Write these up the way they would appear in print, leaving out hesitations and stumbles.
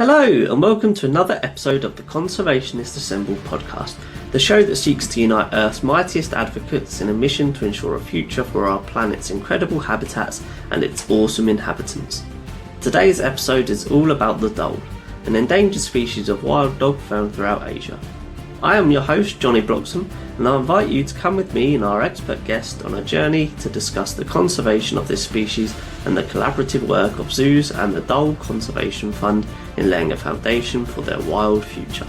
Hello, and welcome to another episode of the Conservationists Assemble podcast, the show that seeks to unite Earth's mightiest advocates in a mission to ensure a future for our planet's incredible habitats and its awesome inhabitants. Today's episode is all about the dhole, an endangered species of wild dog found throughout Asia. I am your host, Johnny Bloxham, and I invite you to come with me and our expert guest on a journey to discuss the conservation of this species and the collaborative work of zoos and the Dhole Conservation Fund in laying a foundation for their wild future.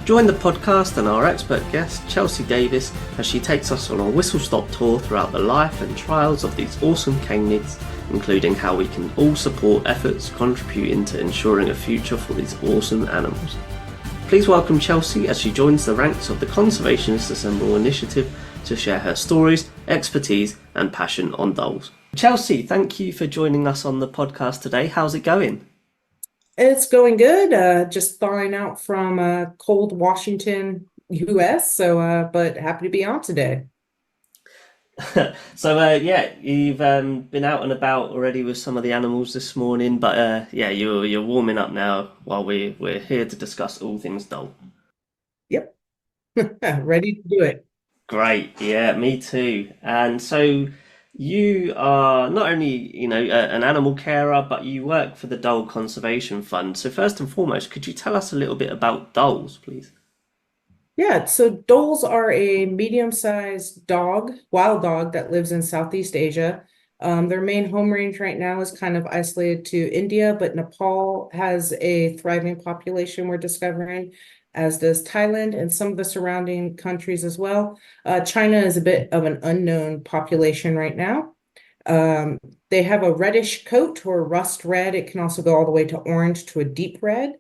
Join the podcast and our expert guest, Chelsea Davis, as she takes us on a whistle-stop tour throughout the life and trials of these awesome canids, including how we can all support efforts contributing to ensuring a future for these awesome animals. Please welcome Chelsea as she joins the ranks of the Conservationists Assemble initiative to share her stories, expertise and passion on dholes. Chelsea, thank you for joining us on the podcast today. How's it going? It's going good. Just thawing out from cold Washington, US. But happy to be on today. You've been out and about already with some of the animals this morning, but you're warming up now while we're here to discuss all things dhole. Yep, ready to do it. Great, yeah, me too. And so you are not only an animal carer, but you work for the Dhole Conservation Fund. So first and foremost, could you tell us a little bit about dholes, please? Yeah, so dholes are a medium-sized dog, wild dog that lives in Southeast Asia. Their main home range right now is kind of isolated to India, but Nepal has a thriving population we're discovering, as does Thailand and some of the surrounding countries as well. China is a bit of an unknown population right now. They have a reddish coat or rust red. It can also go all the way to orange to a deep red.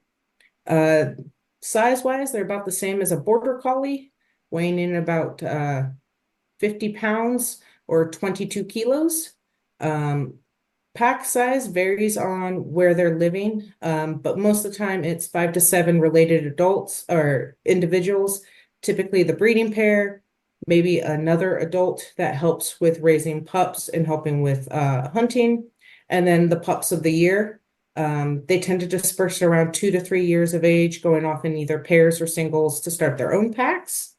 Size-wise, they're about the same as a border collie, weighing in about 50 pounds or 22 kilos. Pack size varies on where they're living, but most of the time it's 5 to 7 related adults or individuals, typically the breeding pair, maybe another adult that helps with raising pups and helping with hunting, and then the pups of the year. They tend to disperse around 2 to 3 years of age, going off in either pairs or singles to start their own packs.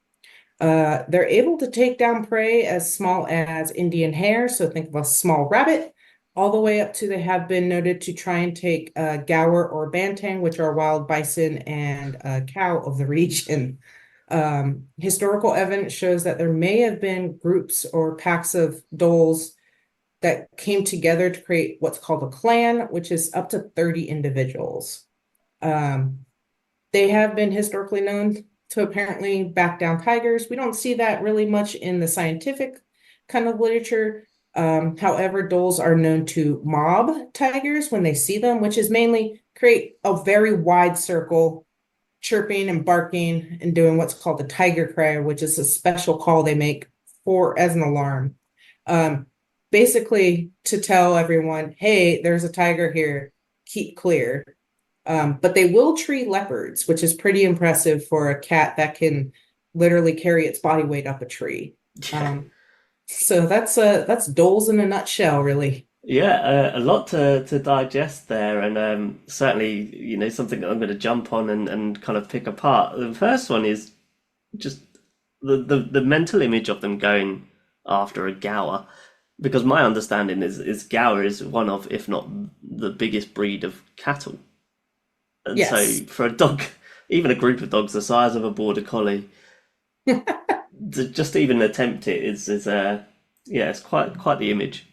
They're able to take down prey as small as Indian hare, so think of a small rabbit, all the way up to they have been noted to try and take gaur or banteng, which are wild bison and cow of the region. Historical evidence shows that there may have been groups or packs of dholes that came together to create what's called a clan, which is up to 30 individuals. They have been historically known to apparently back down tigers. We don't see that really much in the scientific kind of literature. However, dholes are known to mob tigers when they see them, which is mainly create a very wide circle, chirping and barking and doing what's called a tiger cry, which is a special call they make for as an alarm. Basically to tell everyone, hey, there's a tiger here, keep clear. But they will tree leopards, which is pretty impressive for a cat that can literally carry its body weight up a tree. So that's dholes in a nutshell, really. Yeah, a lot to digest there, and certainly, something that I'm going to jump on and kind of pick apart. The first one is just the mental image of them going after a gaur. Because my understanding is gaur is one of, if not the biggest breed of cattle. And Yes. so for a dog, even a group of dogs the size of a border collie, to just even attempt it it's quite the image.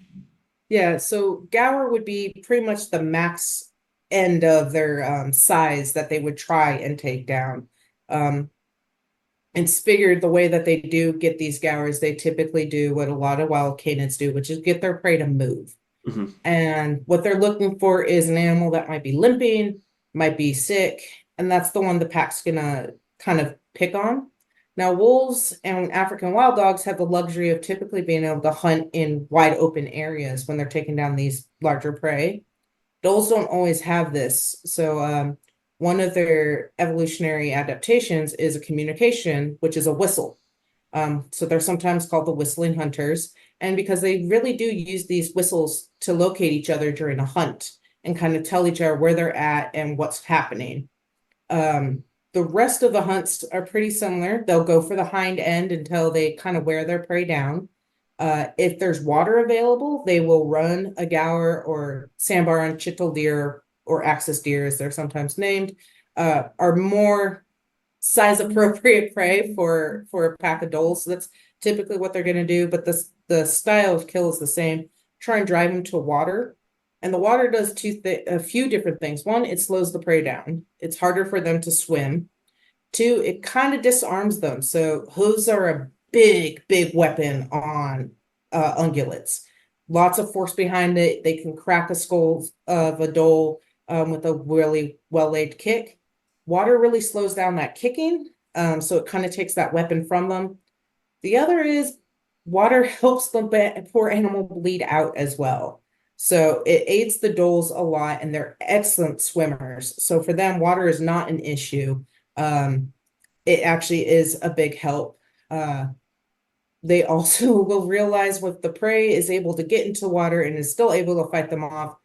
Yeah, so gaur would be pretty much the max end of their size that they would try and take down. It's figured the way that they do get these gaurs, they typically do what a lot of wild canids do, which is get their prey to move. Mm-hmm. And what they're looking for is an animal that might be limping, might be sick, and that's the one the pack's gonna kind of pick on. Now, wolves and African wild dogs have the luxury of typically being able to hunt in wide open areas when they're taking down these larger prey. Dholes don't always have this. So one of their evolutionary adaptations is a communication, which is a whistle. So they're sometimes called the whistling hunters. And because they really do use these whistles to locate each other during a hunt and kind of tell each other where they're at and what's happening. The rest of the hunts are pretty similar. They'll go for the hind end until they kind of wear their prey down. If there's water available, they will run a gaur or sandbar and chital deer or axis deer, as they're sometimes named, are more size appropriate prey for a pack of dholes. So that's typically what they're going to do. But the style of kill is the same. Try and drive them to water. And the water does a few different things. One, it slows the prey down. It's harder for them to swim. Two, it kind of disarms them. So hooves are a big, big weapon on ungulates. Lots of force behind it. They can crack a skull of a dhole with a really well-laid kick. Water really slows down that kicking, so it kind of takes that weapon from them. The other is water helps the poor animal bleed out as well. So it aids the dholes a lot, and they're excellent swimmers. So for them, water is not an issue. It actually is a big help. They also will realize if the prey is able to get into water and is still able to fight them off,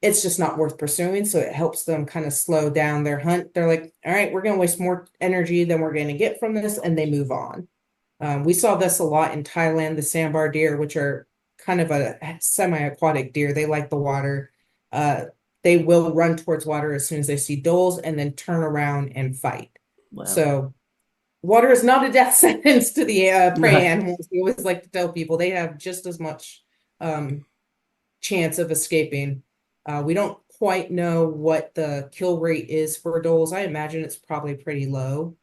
it's just not worth pursuing. So it helps them kind of slow down their hunt. They're like, all right, we're going to waste more energy than we're going to get from this, and they move on. We saw this a lot in Thailand, the sandbar deer, which are kind of a semi-aquatic deer. They like the water. They will run towards water as soon as they see dholes and then turn around and fight. Wow. So water is not a death sentence to the prey No. animals. We always like to tell people they have just as much chance of escaping. We don't quite know what the kill rate is for dholes. I imagine it's probably pretty low,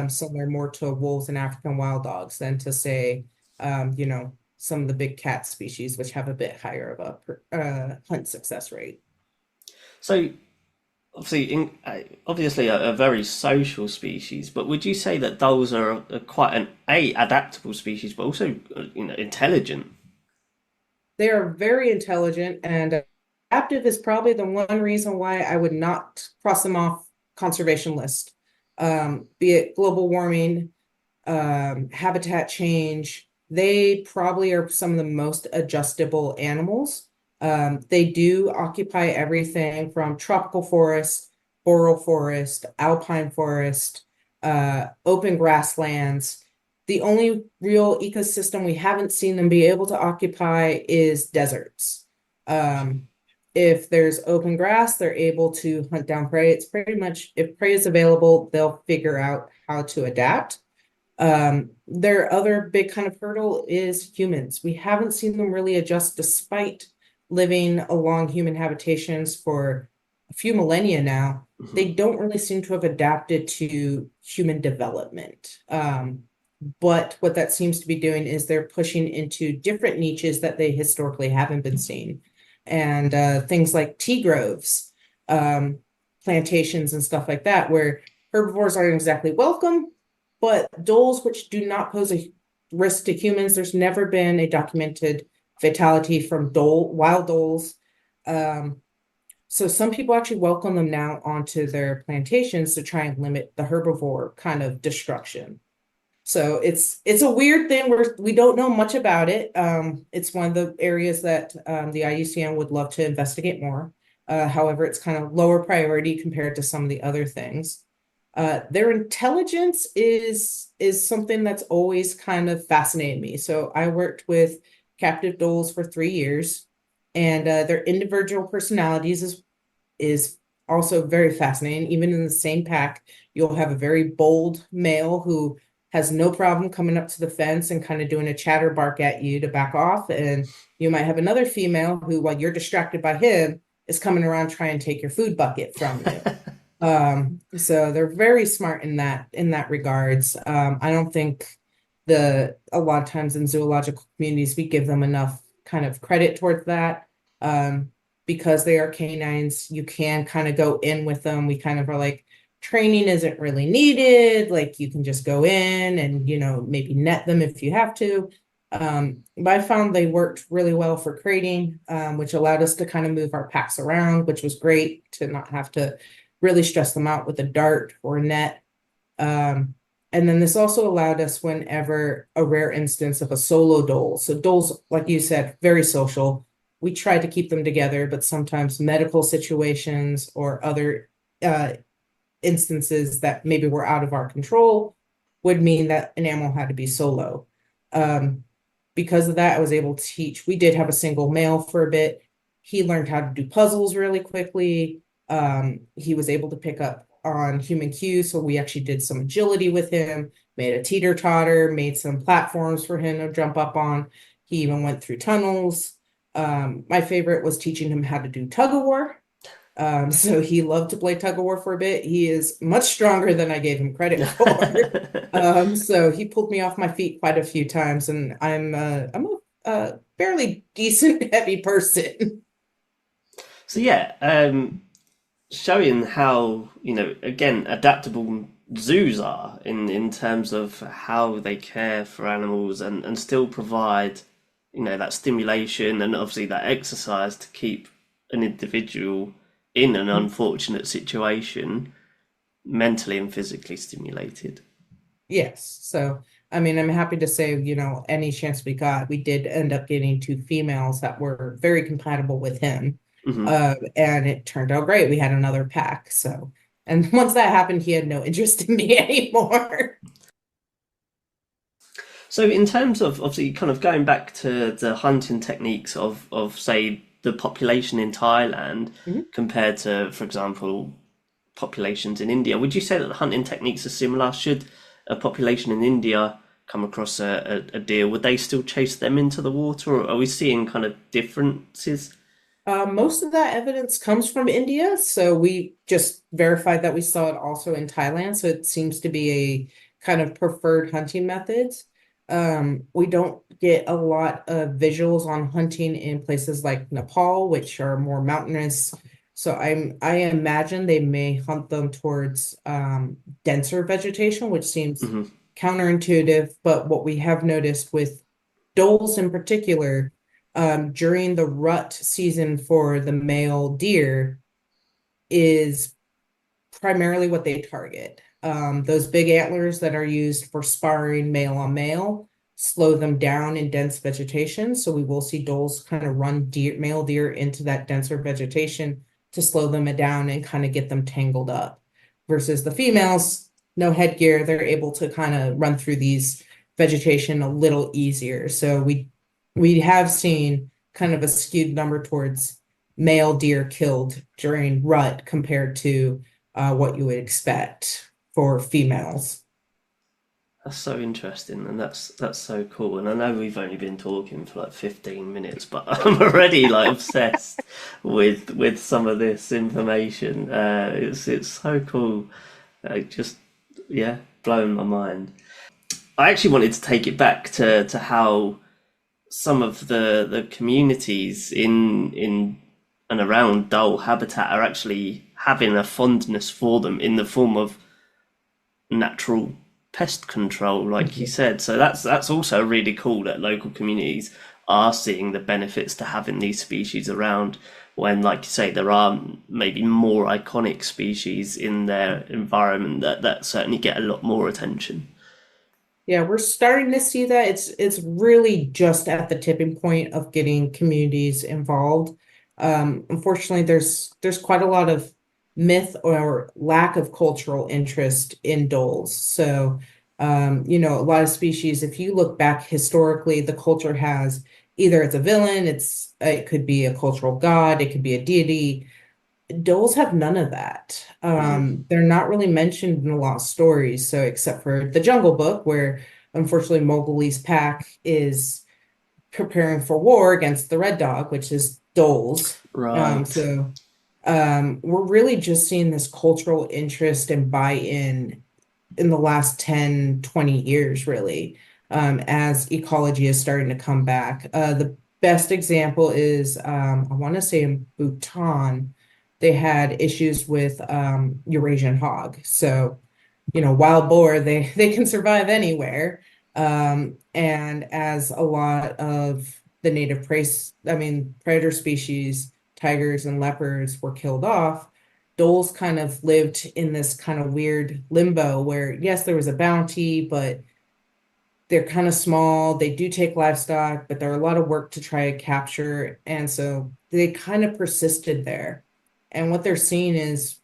somewhere more to wolves and African wild dogs than to say, some of the big cat species, which have a bit higher of a hunt success rate. So, obviously, a very social species. But would you say that dholes are quite an adaptable species, but also intelligent? They are very intelligent, and adaptive is probably the one reason why I would not cross them off conservation list. Be it global warming, habitat change, they probably are some of the most adjustable animals. They do occupy everything from tropical forest, boreal forest, alpine forest, open grasslands. The only real ecosystem we haven't seen them be able to occupy is deserts. If there's open grass, they're able to hunt down prey. It's pretty much, if prey is available, they'll figure out how to adapt. Their other big kind of hurdle is humans. We haven't seen them really adjust despite living along human habitations for a few millennia now. They don't really seem to have adapted to human development. But what that seems to be doing is they're pushing into different niches that they historically haven't been seen. And things like tea groves, plantations and stuff like that, where herbivores aren't exactly welcome, but dholes, which do not pose a risk to humans, there's never been a documented fatality from wild dholes. So some people actually welcome them now onto their plantations to try and limit the herbivore kind of destruction. So it's a weird thing where we don't know much about it. It's one of the areas that the IUCN would love to investigate more. However, it's kind of lower priority compared to some of the other things. Their intelligence is something that's always kind of fascinated me. So I worked with captive dholes for 3 years, and their individual personalities is also very fascinating. Even in the same pack, you'll have a very bold male who has no problem coming up to the fence and kind of doing a chatter bark at you to back off. And you might have another female who, while you're distracted by him, is coming around trying to take your food bucket from you. So they're very smart in that regards. I don't think a lot of times in zoological communities, we give them enough kind of credit towards that. Because they are canines, you can kind of go in with them. We kind of are like, training isn't really needed. Like you can just go in and, maybe net them if you have to. But I found they worked really well for crating, which allowed us to kind of move our packs around, which was great to not have to really stress them out with a dart or a net. And then this also allowed us whenever a rare instance of a solo dhole. So dholes, like you said, very social. we tried to keep them together, but sometimes medical situations or other instances that maybe were out of our control would mean that an animal had to be solo. Because of that, I was able to teach. We did have a single male for a bit. He learned how to do puzzles really quickly. He was able to pick up on human cues, so we actually did some agility with him, made a teeter-totter, made some platforms for him to jump up on. He even went through tunnels. My favorite was teaching him how to do tug-of-war. So he loved to play tug-of-war for a bit. He is much stronger than I gave him credit for. So he pulled me off my feet quite a few times, and I'm a fairly decent heavy person. So yeah, showing how, again, adaptable zoos are in terms of how they care for animals and still provide, that stimulation and obviously that exercise to keep an individual in an unfortunate situation mentally and physically stimulated. Yes. So, I mean, I'm happy to say, any chance we got, we did end up getting two females that were very compatible with him. Hmm. And it turned out great. We had another pack. So, and once that happened, he had no interest in me anymore. So in terms of obviously kind of going back to the hunting techniques of say the population in Thailand Mhm. compared to, for example, populations in India, would you say that the hunting techniques are similar? Should a population in India come across a deer, would they still chase them into the water, or are we seeing kind of differences? Most of that evidence comes from India, so we just verified that we saw it also in Thailand. So it seems to be a kind of preferred hunting methods. We don't get a lot of visuals on hunting in places like Nepal, which are more mountainous. So I imagine they may hunt them towards denser vegetation, which seems Hmm. counterintuitive. But what we have noticed with Dholes in particular, during the rut season for the male deer is primarily what they target. Those big antlers that are used for sparring male on male slow them down in dense vegetation. So we will see Dholes kind of run male deer into that denser vegetation to slow them down and kind of get them tangled up. Versus the females, no headgear, they're able to kind of run through these vegetation a little easier. So we have seen kind of a skewed number towards male deer killed during rut compared to what you would expect for females. That's so interesting, and that's so cool. And I know we've only been talking for like 15 minutes, but I'm already like obsessed with some of this information. It's so cool. Just yeah, blowing my mind. I actually wanted to take it back to how some of the communities in and around Dhole habitat are actually having a fondness for them in the form of natural pest control, like you Mhm. said. So that's also really cool that local communities are seeing the benefits to having these species around when, like you say, there are maybe more iconic species in their environment that certainly get a lot more attention. Yeah, we're starting to see that. It's really just at the tipping point of getting communities involved. Unfortunately, there's quite a lot of myth or lack of cultural interest in Dholes. So, a lot of species, if you look back historically, the culture has either it's a villain, it could be a cultural god, it could be a deity. Dholes have none of that. Hmm. They're not really mentioned in a lot of stories. So, except for the Jungle Book, where unfortunately Mowgli's pack is preparing for war against the Red Dog, which is Dholes. Right. We're really just seeing this cultural interest and buy-in in the last 10, 20 years, really, as ecology is starting to come back. The best example is, I want to say in Bhutan, they had issues with Eurasian hog. So, wild boar, they can survive anywhere. And as a lot of the native prey, I mean, predator species, tigers and leopards were killed off, Dholes kind of lived in this kind of weird limbo where, yes, there was a bounty, but they're kind of small. They do take livestock, but they're a lot of work to try to capture. And so they kind of persisted there. And what they're seeing is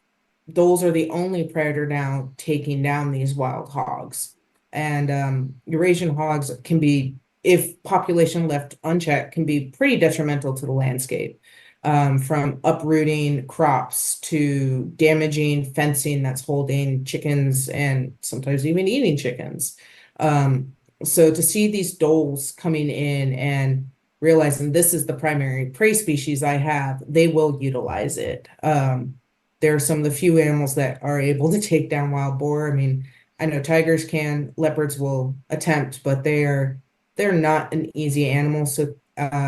those are the only predator now taking down these wild hogs. And Eurasian hogs can be, if population left unchecked, can be pretty detrimental to the landscape. From uprooting crops to damaging fencing that's holding chickens and sometimes even eating chickens. So to see these dholes coming in and realizing this is the primary prey species I have, they will utilize it. There are some of the few animals that are able to take down wild boar. I mean, I know tigers can, leopards will attempt, but they're not an easy animal. So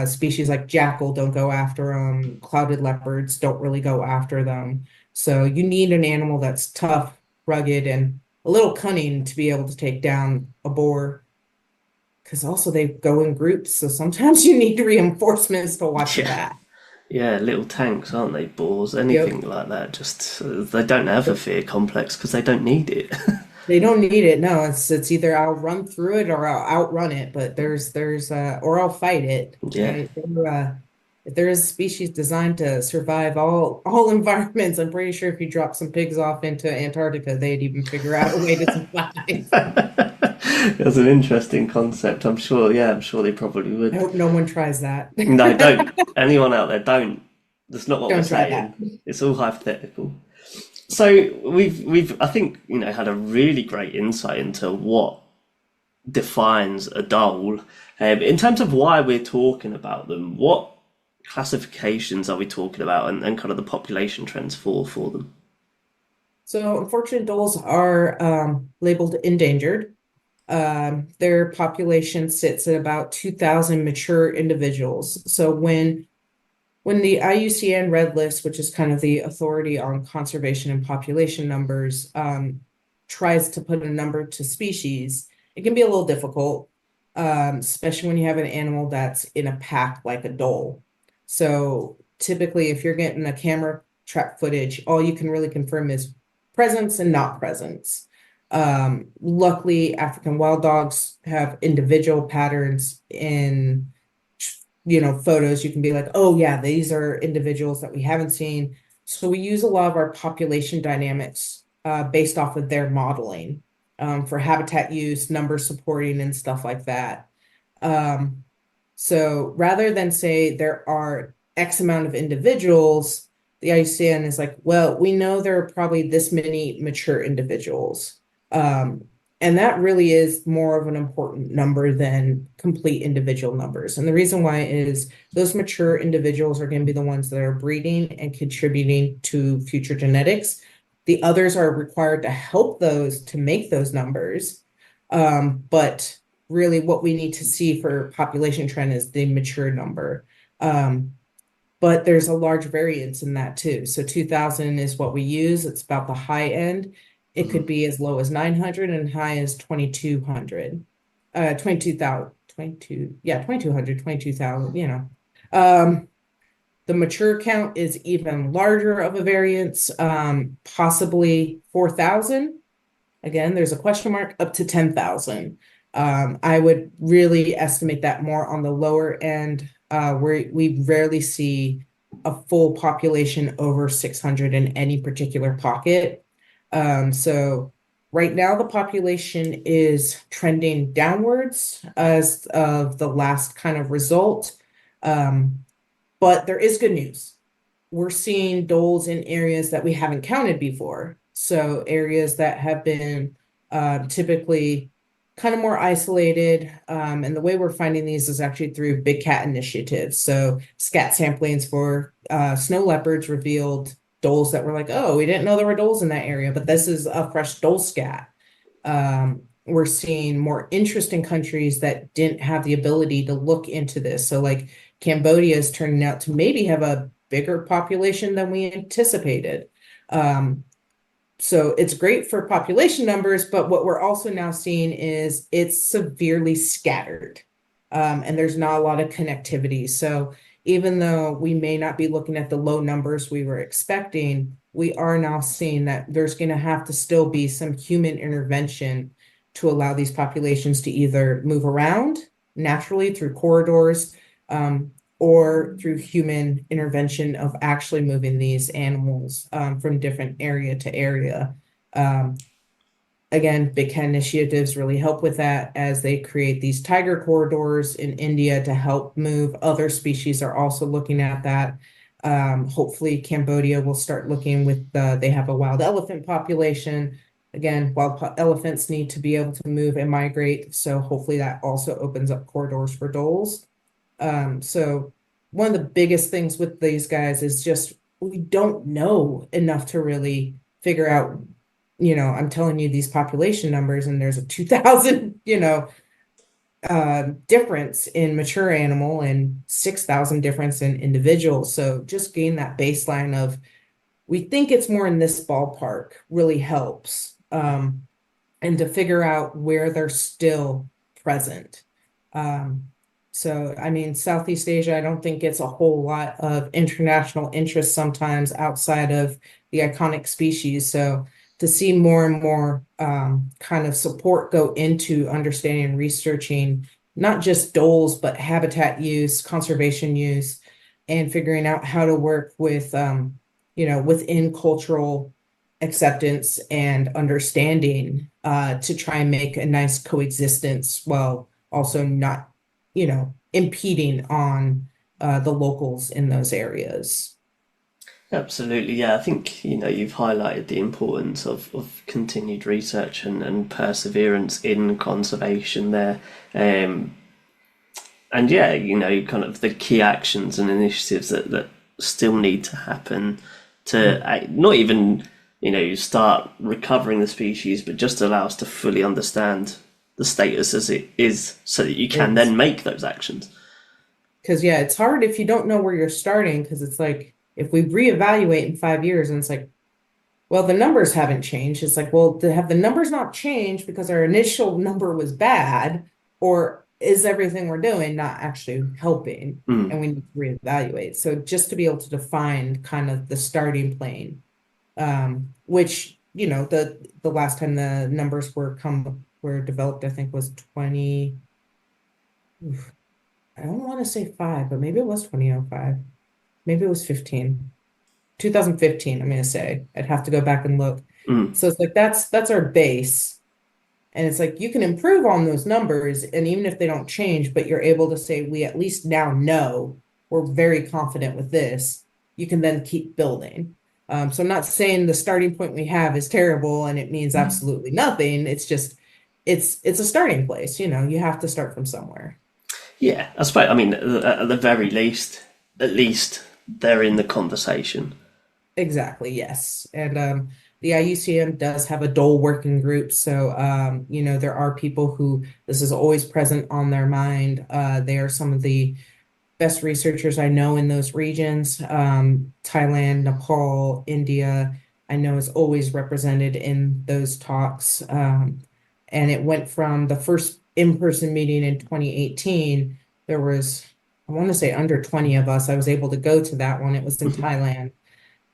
species like jackal don't go after them. Clouded leopards don't really go after them. So you need an animal that's tough, rugged, and a little cunning to be able to take down a boar. Because also they go in groups, so sometimes you need reinforcements to watch your Yeah. back. Yeah, little tanks, aren't they? Boars, anything Yep. like that. Just they don't have a fear complex because they don't need it. They don't need it. No, it's either I'll run through it or I'll outrun it, but there's or I'll fight it. Yeah. If there is a species designed to survive all environments, I'm pretty sure if you drop some pigs off into Antarctica, they'd even figure out a way to survive. That's an interesting concept. I'm sure. Yeah, I'm sure they probably I would. hope no one tries that. No, don't. Anyone out there, don't. That's not what we're Don't try that. saying. It's all hypothetical. So we've I think had a really great insight into what defines a dhole. In terms of why we're talking about them, what classifications are we talking about, and kind of the population trends for them? So unfortunate dholes are labeled endangered. Their population sits at about 2,000 mature individuals. So when the IUCN Red List, which is kind of the authority on conservation and population numbers, tries to put a number to species, it can be a little difficult, especially when you have an animal that's in a pack like a dhole. So typically, if you're getting a camera trap footage, all you can really confirm is presence and not presence. Luckily, African wild dogs have individual patterns in photos. You can be like, oh yeah, these are individuals that we haven't seen. So we use a lot of our population dynamics based off of their modeling for habitat use, number supporting, and stuff like that. So rather than say there are X amount of individuals, the IUCN is like, well, we know there are probably this many mature individuals. And that really is more of an important number than complete individual numbers. And the reason why is those mature individuals are going to be the ones that are breeding and contributing to future genetics. The others are required to help those to make those numbers. But really what we need to see for population trend is the mature number. But there's a large variance in that too. So 2,000 is what we use. It's about the high end. It could be as low as 900 and high as 2,200. 22,000, 22, yeah, 2,200, 22,000, The mature count is even larger of a variance, possibly 4,000. Again, there's a question mark up to 10,000. I would really estimate that more on the lower end, where we rarely see a full population over 600 in any particular pocket. So right now the population is trending downwards as of the last kind of result. But there is good news. We're seeing dholes in areas that we haven't counted before. So areas that have been typically kind of more isolated. And the way we're finding these is actually through big cat initiatives. So scat samplings for snow leopards revealed dholes that were like, oh, we didn't know there were dholes in that area, but this is a fresh dhole scat. We're seeing more interesting countries that didn't have the ability to look into this. So like Cambodia is turning out to maybe have a bigger population than we anticipated. So it's great for population numbers, but what we're also now seeing is it's severely scattered, and there's not a lot of connectivity. So even though we may not be looking at the low numbers we were expecting, we are now seeing that there's going to have to still be some human intervention to allow these populations to either move around naturally through corridors, or through human intervention of actually moving these animals from different area to area. Again, Big Cat initiatives really help with that as they create these tiger corridors in India to help move. Other species are also looking at that. Hopefully Cambodia will start looking with they have a wild elephant population. Again, elephants need to be able to move and migrate. So hopefully that also opens up corridors for dholes. So one of the biggest things with these guys is just we don't know enough to really figure out, I'm telling you these population numbers and there's a 2,000, difference in mature animal and 6,000 difference in individuals. So just gain that baseline of we think it's more in this ballpark really helps. And to figure out where they're still present. So, I mean, Southeast Asia, I don't think gets a whole lot of international interest sometimes outside of the iconic species. So to see more and more kind of support go into understanding and researching not just dholes, but habitat use, conservation use, and figuring out how to work with, within cultural acceptance and understanding to try and make a nice coexistence while also not, impeding on the locals in those areas. Absolutely, yeah. I think, you've highlighted the importance of continued research and perseverance in conservation there. And yeah, kind of the key actions and initiatives that still need to happen to not even, start recovering the species, but just allow us to fully understand the status as it is so that you can then make those actions. Because, yeah, it's hard if you don't know where you're starting, because it's like, if we reevaluate in 5 years and it's like, well, the numbers haven't changed. It's like, well, have the numbers not changed because our initial number was bad, or is everything we're doing not actually helping? And we need to reevaluate. So just to be able to define kind of the starting plane, which, the last time the numbers were developed, I think was 20, I don't want to say 5, but maybe it was 2005. Maybe it was 2015, I'm going to say. I'd have to go back and look. So it's like, that's our base. And it's like, you can improve on those numbers, and even if they don't change, but you're able to say, we at least now know we're very confident with this, you can then keep building. So I'm not saying the starting point we have is terrible and it means absolutely nothing. It's just, it's a starting place, you have to start from somewhere. Yeah, I suppose, I mean, at the very least, at least they're in the conversation. Exactly, yes. And the IUCN does have a Dhole working group. So, there are people who this is always present on their mind. They are some of the best researchers I know in those regions. Thailand, Nepal, India, I know is always represented in those talks. And it went from the first in-person meeting in 2018. There was, I want to say, under 20 of us. I was able to go to that one. It was in Thailand.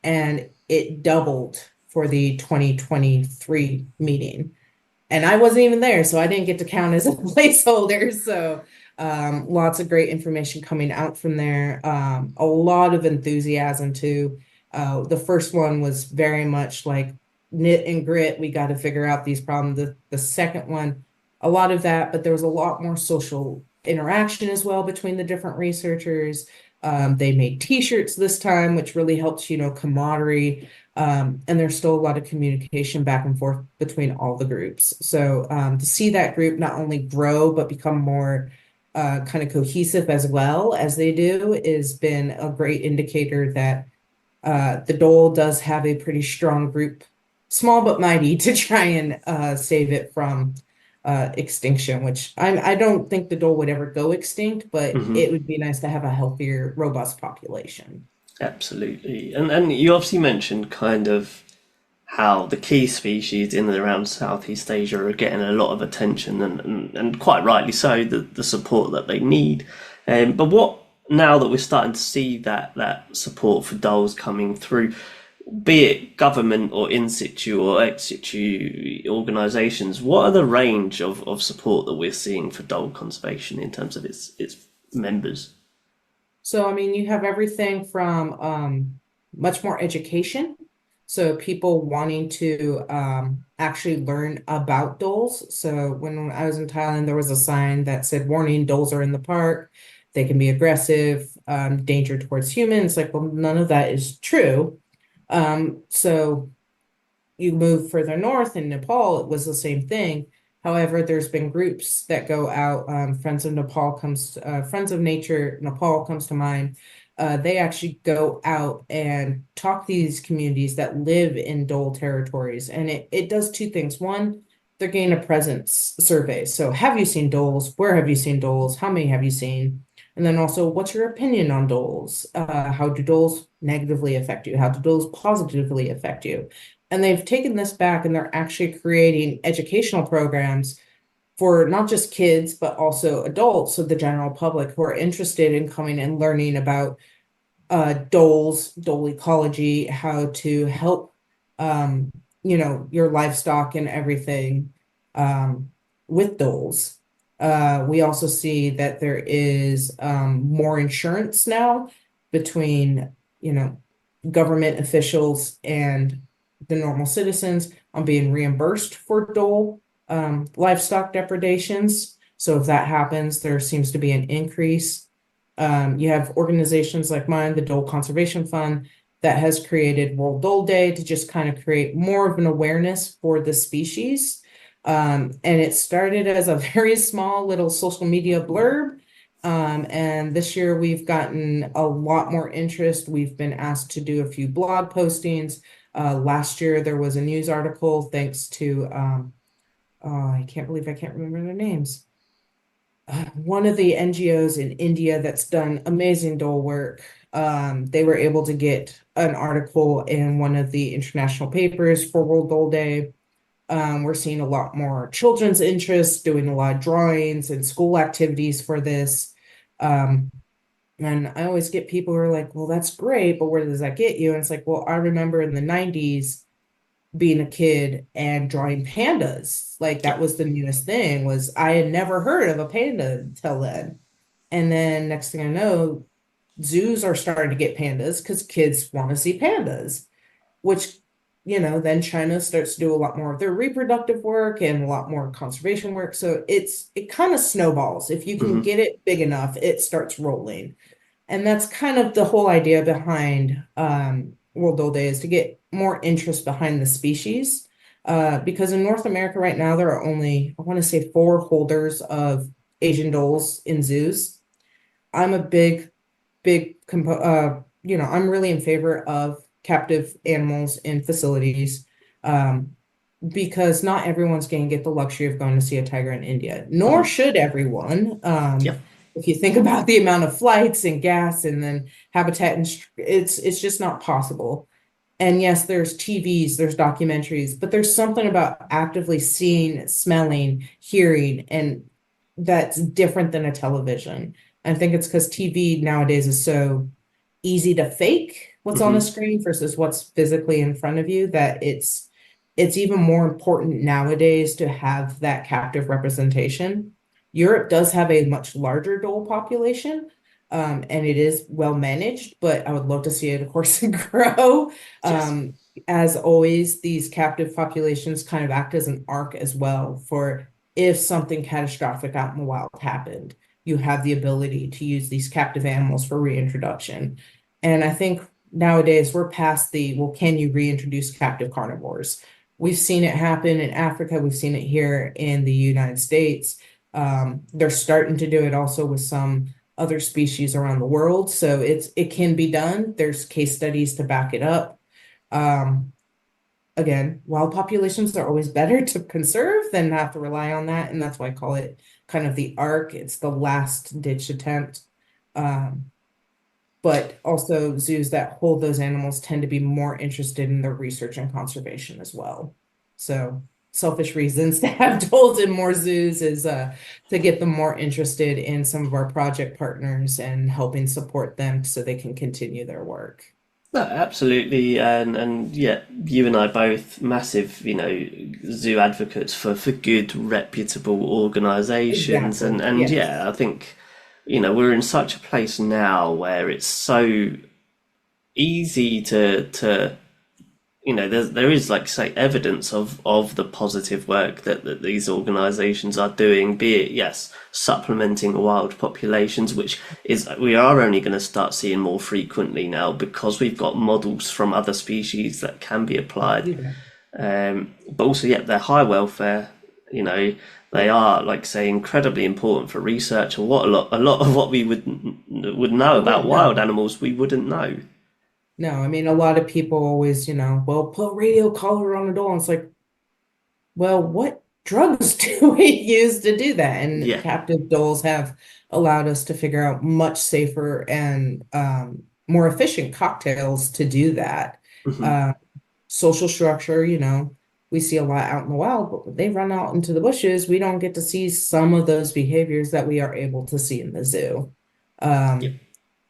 And it doubled for the 2023 meeting. And I wasn't even there, so I didn't get to count as a placeholder. So lots of great information coming out from there. A lot of enthusiasm too. The first one was very much like knit and grit. We got to figure out these problems. The second one, a lot of that, but there was a lot more social interaction as well between the different researchers. They made t-shirts this time, which really helps, camaraderie. And there's still a lot of communication back and forth between all the groups. So to see that group not only grow, but become more kind of cohesive as well as they do has been a great indicator that the Dhole does have a pretty strong group, small but mighty, to try and save it from extinction, which I don't think the Dhole would ever go extinct, but it would be nice to have a healthier, robust population. Absolutely. And you obviously mentioned kind of how the key species in and around Southeast Asia are getting a lot of attention and quite rightly so, the support that they need. But what, now that we're starting to see that support for dholes coming through, be it government or in situ or ex situ organisations, what are the range of support that we're seeing for dhole conservation in terms of its members? So, I mean, you have everything from much more education. So, people wanting to actually learn about dholes. So, when I was in Thailand, there was a sign that said, "Warning, dholes are in the park. They can be aggressive, danger towards humans." Like, well, none of that is true. So you move further north in Nepal, it was the same thing. However, there's been groups that go out. Friends of Nature Nepal comes to mind. They actually go out and talk to these communities that live in dhole territories, and it does two things. One, they're getting a presence survey. So, have you seen dholes? Where have you seen dholes? How many have you seen? And then also, what's your opinion on dholes? How do dholes negatively affect you? How do dholes positively affect you? And they've taken this back and they're actually creating educational programs for not just kids, but also adults, so the general public who are interested in coming and learning about dholes, dhole ecology, how to help your livestock and everything with dholes. We also see that there is more insurance now between, government officials and the normal citizens on being reimbursed for dhole livestock depredations. So if that happens, there seems to be an increase. You have organizations like mine, the Dhole Conservation Fund, that has created World Dhole Day to just kind of create more of an awareness for the species. And it started as a very small little social media blurb. And this year we've gotten a lot more interest. We've been asked to do a few blog postings. Last year there was a news article thanks to I can't believe I can't remember their names. One of the NGOs in India that's done amazing dhole work. They were able to get an article in one of the international papers for World Dhole Day. We're seeing a lot more children's interest, doing a lot of drawings and school activities for this. And I always get people who are like, well, that's great, but where does that get you? And it's like, well, I remember in the 90s being a kid and drawing pandas. Like that was the newest thing, was I had never heard of a panda until then. And then next thing I know, zoos are starting to get pandas because kids want to see pandas, which, then China starts to do a lot more of their reproductive work and a lot more conservation work. So it kind of snowballs. If you can get it big enough, it starts rolling. And that's kind of the whole idea behind World Dhole Day, is to get more interest behind the species. Because in North America right now, there are only, I want to say, 4 holders of Asian dholes in zoos. I'm a I'm really in favor of captive animals in facilities, because not everyone's going to get the luxury of going to see a tiger in India, nor should everyone. Yeah. If you think about the amount of flights and gas and then habitat, and it's just not possible. And yes, there's TVs, there's documentaries, but there's something about actively seeing, smelling, hearing, and that's different than a television. I think it's because TV nowadays is so easy to fake what's on a screen versus what's physically in front of you, that it's even more important nowadays to have that captive representation. Europe does have a much larger dhole population, and it is well managed, but I would love to see it, of course, grow. Yes. As always, these captive populations kind of act as an arc as well for if something catastrophic out in the wild happened, you have the ability to use these captive animals for reintroduction. And I think nowadays we're past the, well, can you reintroduce captive carnivores? We've seen it happen in Africa. We've seen it here in the United States. They're starting to do it also with some other species around the world. So it can be done. There's case studies to back it up. Again, wild populations are always better to conserve than have to rely on that. And that's why I call it kind of the arc. It's the last ditch attempt. But also zoos that hold those animals tend to be more interested in their research and conservation as well. So selfish reasons to have dholes in more zoos is to get them more interested in some of our project partners and helping support them so they can continue their work. No, absolutely, and yeah, you and I both massive, zoo advocates for good, reputable organisations, Exactly. and Yes. yeah, I think, we're in such a place now where it's so easy to there is, like, say, evidence of the positive work that these organizations are doing, be it, yes, supplementing wild populations, which is we are only going to start seeing more frequently now because we've got models from other species that can be applied. Do that. But also, yeah, they're high welfare, you know they Yep. are, like, say, incredibly important for research, and what a lot of what we would know We about wouldn't wild know. animals we wouldn't know. No, I mean, a lot of people always, well, put radio collar on a doll. And it's like, well, what drugs do we use to do that? And Yeah. captive dolls have allowed us to figure out much safer and more efficient cocktails to do that. Hmm. Uh, Social structure, we see a lot out in the wild, but when they run out into the bushes, we don't get to see some of those behaviors that we are able to see in the zoo. Yeah.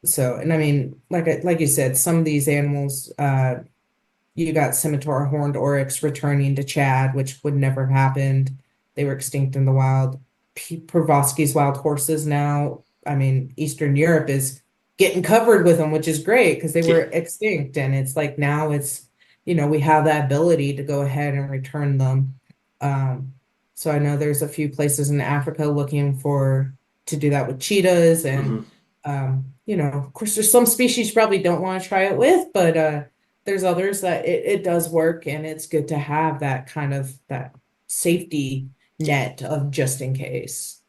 So, and I mean, like you said, some of these animals, you got scimitar horned oryx returning to Chad, which would never have happened. They were extinct in the wild. Pravoski's wild horses now, I mean, Eastern Europe is getting covered with them, which is great because they Yeah. were extinct. And it's like now we have that ability to go ahead and return them. Um, so I know there's a few places in Africa looking to do that with cheetahs and Hmm. of course there's some species you probably don't want to try it with, but there's others that it does work, and it's good to have that kind of that safety net of just in case.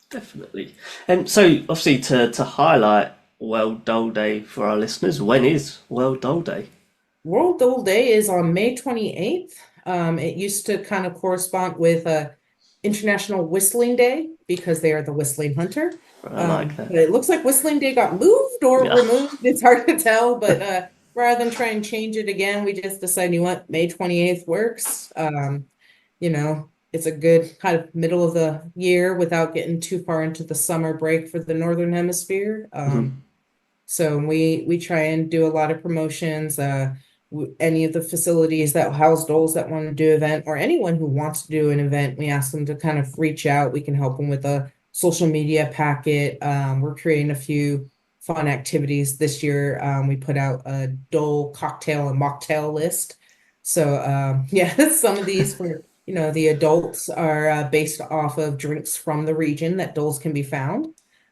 Definitely. And so, obviously, to highlight World Dole Day for our listeners, when is World Dole Day? World Dole Day is on May 28th. It used to kind of correspond with International Whistling Day because they are the whistling hunter. I like that. But it looks like Whistling Day got moved or Yeah. removed. It's hard to tell, but rather than try and change it again, we just decided, May 28th works. It's a good kind of middle of the year without getting too far into the summer break for the Northern Hemisphere. Hmm. So we try and do a lot of promotions. Any of the facilities that house Dholes that want to do an event, or anyone who wants to do an event, we ask them to kind of reach out. We can help them with a social media packet. We're creating a few fun activities this year. We put out a Dole cocktail and mocktail list. So yeah, some of these for the adults are based off of drinks from the region that Doles can be found.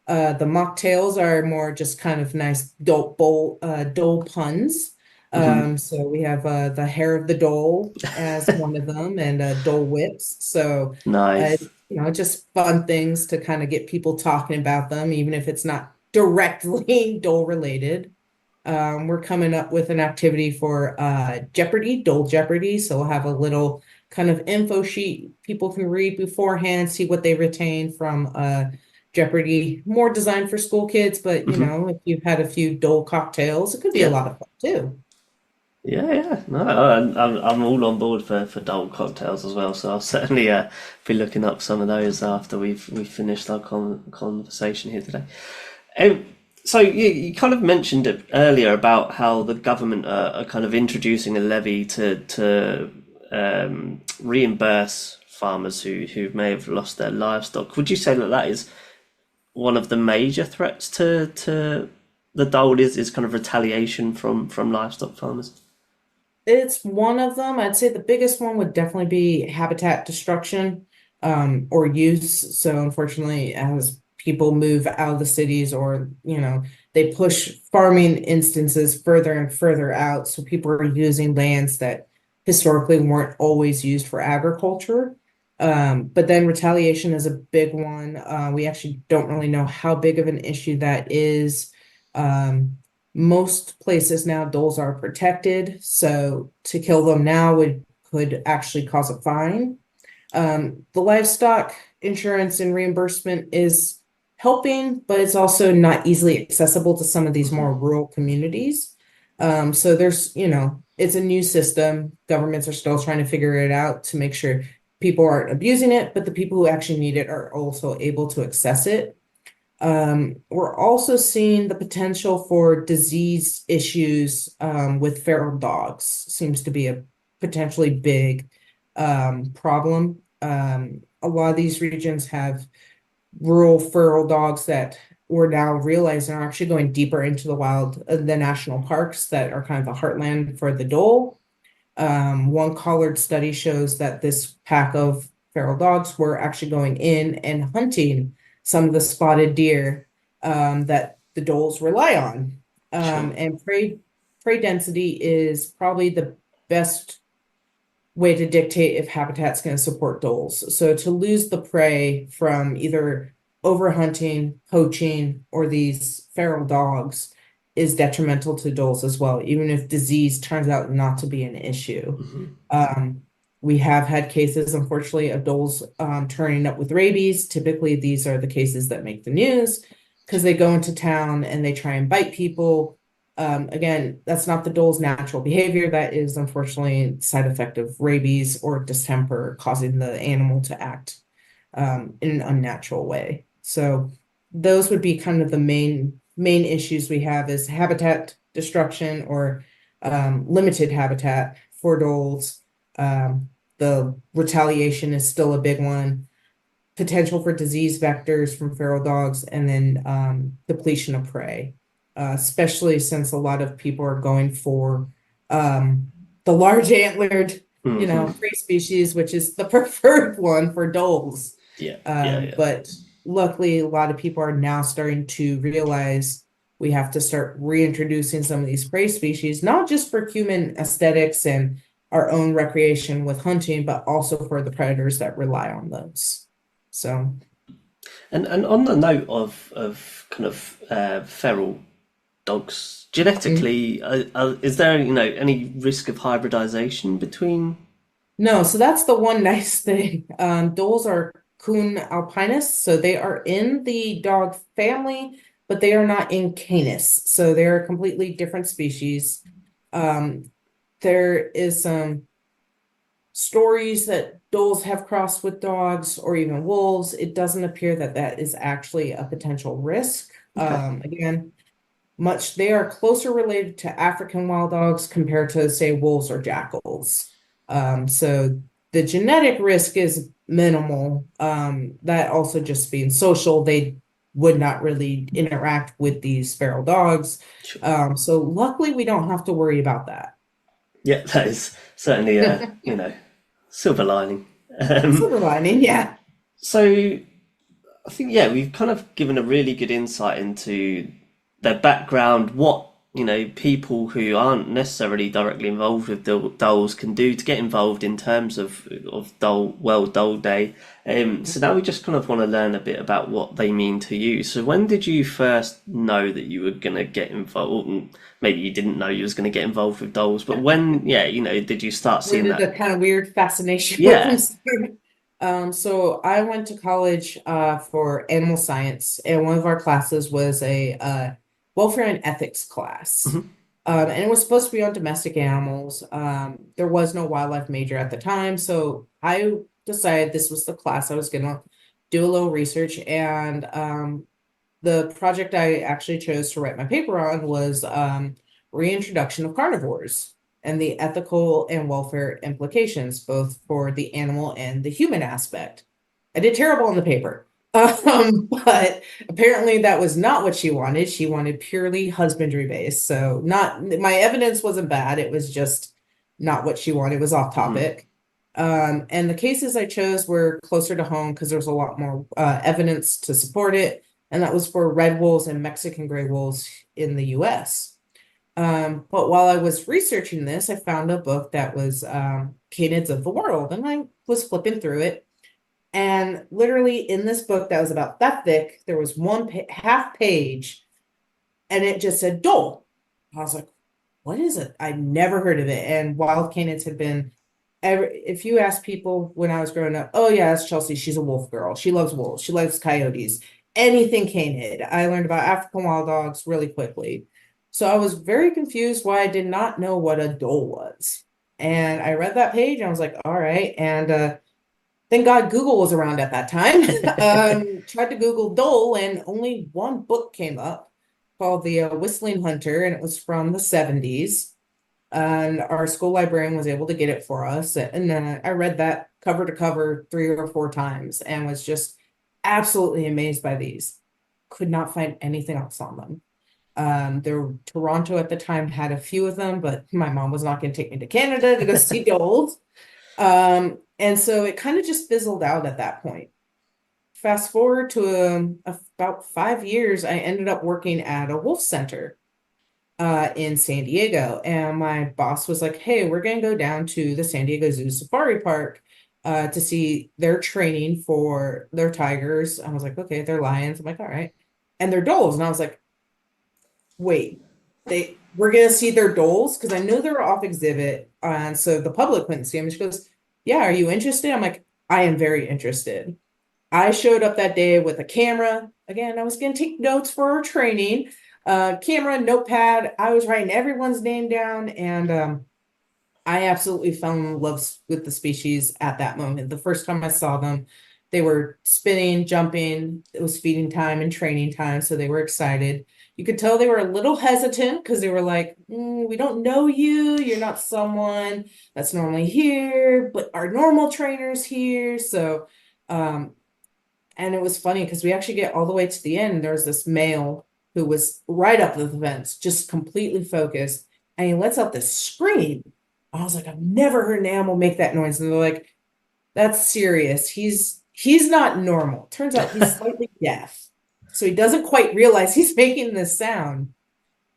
The mocktails are more just kind of nice dole puns. Hmm. So we have the hair of the dole as one of them, and Dole whips. So Nice. just fun things to kind of get people talking about them, even if it's not directly dole related. We're coming up with an activity for Jeopardy, Dole Jeopardy. So we'll have a little kind of info sheet people can read beforehand, see what they retain from Jeopardy, more designed for school kids, but Hmm. if you've had a few Dole cocktails, it could be a Yeah. lot of fun too. Yeah, yeah. No, I'm all on board for Dole cocktails as well. So I'll certainly be looking up some of those after we've finished our conversation here today. Um, so you kind of mentioned it earlier about how the government are kind of introducing a levy to reimburse farmers who may have lost their livestock. Would you say that is one of the major threats to the dole is kind of retaliation from livestock farmers? It's one of them. I'd say the biggest one would definitely be habitat destruction, or use. So unfortunately, as people move out of the cities or, they push farming instances further and further out. So people are using lands that historically weren't always used for agriculture. But then retaliation is a big one. We actually don't really know how big of an issue that is. Um, Most places now, doles are protected, so to kill them now could actually cause a fine. The livestock insurance and reimbursement is helping, but it's also not easily accessible to some of these more rural communities. So it's a new system. Governments are still trying to figure it out to make sure people aren't abusing it, but the people who actually need it are also able to access it. We're also seeing the potential for disease issues with feral dogs. Seems to be a potentially big problem. A lot of these regions have rural feral dogs that we're now realizing are actually going deeper into the wild, the national parks that are kind of the heartland for the Dhole. One collared study shows that this pack of feral dogs were actually going in and hunting some of the spotted deer that the Dholes rely on. Sure. And prey density is probably the best way to dictate if habitat's going to support Dholes. So to lose the prey from either overhunting, poaching, or these feral dogs is detrimental to Dholes as well, even if disease turns out not to be an issue. Mhm. We have had cases, unfortunately, of Dholes turning up with rabies. Typically, these are the cases that make the news because they go into town and they try and bite people. Again, that's not the Dhole's natural behavior. That is unfortunately side effect of rabies or distemper causing the animal to act in an unnatural way. So those would be kind of the main issues we have is habitat destruction or limited habitat for Dholes. The retaliation is still a big one. Potential for disease vectors from feral dogs, and then depletion of prey, especially since a lot of people are going for the large antlered, Mhm. prey species, which is the preferred one for Dholes. Yeah, yeah, yeah. But luckily, a lot of people are now starting to realize we have to start reintroducing some of these prey species, not just for human aesthetics and our own recreation with hunting, but also for the predators that rely on those. So, And on the note of kind of feral dogs, mm. genetically, is there any risk of hybridization between? No, so that's the one nice thing. Dholes are coon alpinus, so they are in the dog family, but they are not in Canis. So they're a completely different species. Um, there is some stories that Dholes have crossed with dogs or even wolves. It doesn't appear that that is actually a potential risk. Okay, Again, they are closer related to African wild dogs compared to, say, wolves or jackals. So the genetic risk is minimal. That also just being social, they would not really interact with these feral dogs. sure. So luckily, we don't have to worry about that. Yeah, that is certainly a silver lining. Um, Silver lining, yeah. so I think, yeah, we've kind of given a really good insight into their background, what, people who aren't necessarily directly involved with the Doles can do to get involved in terms of World Dole Day. So now we just kind of want to learn a bit about what they mean to you. So when did you first know that you were going to get involved? And maybe you didn't know you was going to get involved with Doles, but when, yeah, did you start Where seeing did that? the kind of weird fascination with them Yeah. start? So I went to college for animal science, and one of our classes was a welfare and ethics class. Mhm. And it was supposed to be on domestic animals. There was no wildlife major at the time, so I decided this was the class I was gonna do a little research, and the project I actually chose to write my paper on was reintroduction of carnivores and the ethical and welfare implications, both for the animal and the human aspect. I did terrible in the paper. But apparently that was not what she wanted. She wanted purely husbandry based. So not my evidence wasn't bad. It was just not what she wanted. It was off Mhm. topic. And the cases I chose were closer to home because there's a lot more evidence to support it, and that was for red wolves and Mexican gray wolves in the US. But while I was researching this, I found a book that was Canids of the World, and I was flipping through it. And literally in this book that was about that thick, there was one half page, and it just said Dole. I was like, what is it? I never heard of it. And wild canids had been if you ask people when I was growing up, oh yeah, it's Chelsea, she's a wolf girl. She loves wolves, she loves coyotes, anything canid. I learned about African wild dogs really quickly. So I was very confused why I did not know what a Dole was. And I read that page and I was like, all right. And Thank God Google was around at that time. Tried to Google Dole, and only one book came up called The Whistling Hunter, and it was from the 70s. And our school librarian was able to get it for us. And I read that cover to cover 3 or 4 times and was just absolutely amazed by these. Could not find anything else on them. Toronto at the time had a few of them, but my mom was not going to take me to Canada to go see Dholes. And so it kind of just fizzled out at that point. Fast forward to about 5 years, I ended up working at a wolf center in San Diego. And my boss was like, hey, we're going to go down to the San Diego Zoo Safari Park to see their training for their tigers. I was like, okay, they're lions. I'm like, all right. And they're Dholes. And I was like, wait, we're gonna see their Dholes because I know they're off exhibit, and so the public couldn't see them. She goes, "Yeah, are you interested?" I'm like, "I am very interested." I showed up that day with a camera. Again, I was gonna take notes for our training. Camera, notepad. I was writing everyone's name down, and I absolutely fell in love with the species at that moment. The first time I saw them, they were spinning, jumping. It was feeding time and training time, so they were excited. You could tell they were a little hesitant because they were like, we don't know you. You're not someone that's normally here, but our normal trainer's here. So, and it was funny because we actually get all the way to the end. There's this male who was right up the fence, just completely focused, and he lets out this scream. I was like, I've never heard an animal make that noise. And they're like, that's serious. He's not normal. Turns out he's slightly deaf. So he doesn't quite realize he's making this sound.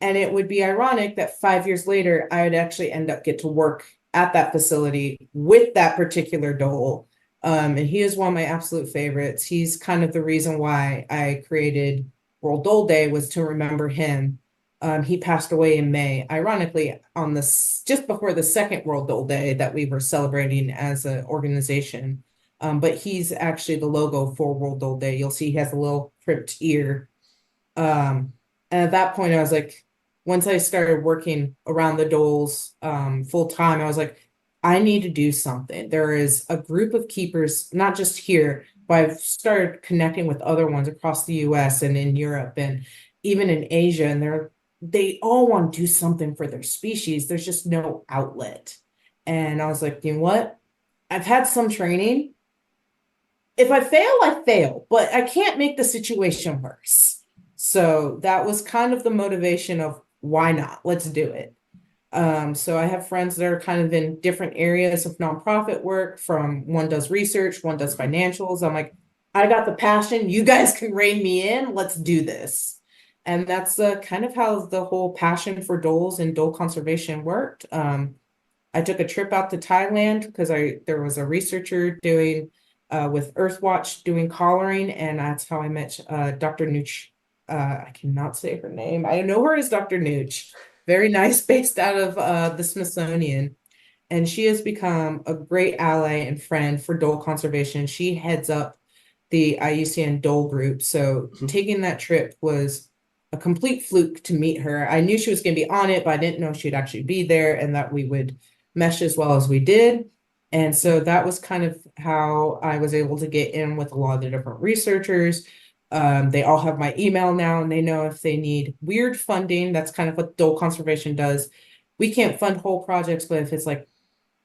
And it would be ironic that 5 years later, I would actually end up get to work at that facility with that particular Dhole. And he is one of my absolute favorites. He's kind of the reason why I created World Dhole Day, was to remember him. He passed away in May, ironically, on this just before the second World Dhole Day that we were celebrating as an organization. But he's actually the logo for World Dhole Day. You'll see he has a little crimped ear. And at that point, I was like, once I started working around the Dholes full time, I was like, I need to do something. There is a group of keepers, not just here, but I've started connecting with other ones across the US and in Europe and even in Asia, and they all want to do something for their species. There's just no outlet. And I was like, you know what? I've had some training. If I fail, I fail, but I can't make the situation worse. So that was kind of the motivation of why not? Let's do it. So I have friends that are kind of in different areas of nonprofit work. From one does research, one does financials. I'm like, I got the passion. You guys can rein me in. Let's do this. And that's kind of how the whole passion for Dholes and Dhole conservation worked. I took a trip out to Thailand because there was a researcher doing with Earthwatch doing collaring, and that's how I met Dr. Nooch. I cannot say her name. I know her as Dr. Nooch. Very nice, based out of the Smithsonian. And she has become a great ally and friend for Dhole conservation. She heads up the IUCN Dhole group. So taking that trip was a complete fluke to meet her. I knew she was going to be on it, but I didn't know she'd actually be there and that we would mesh as well as we did. And so that was kind of how I was able to get in with a lot of the different researchers. They all have my email now, and they know if they need weird funding. That's kind of what Dhole Conservation does. We can't fund whole projects, but if it's like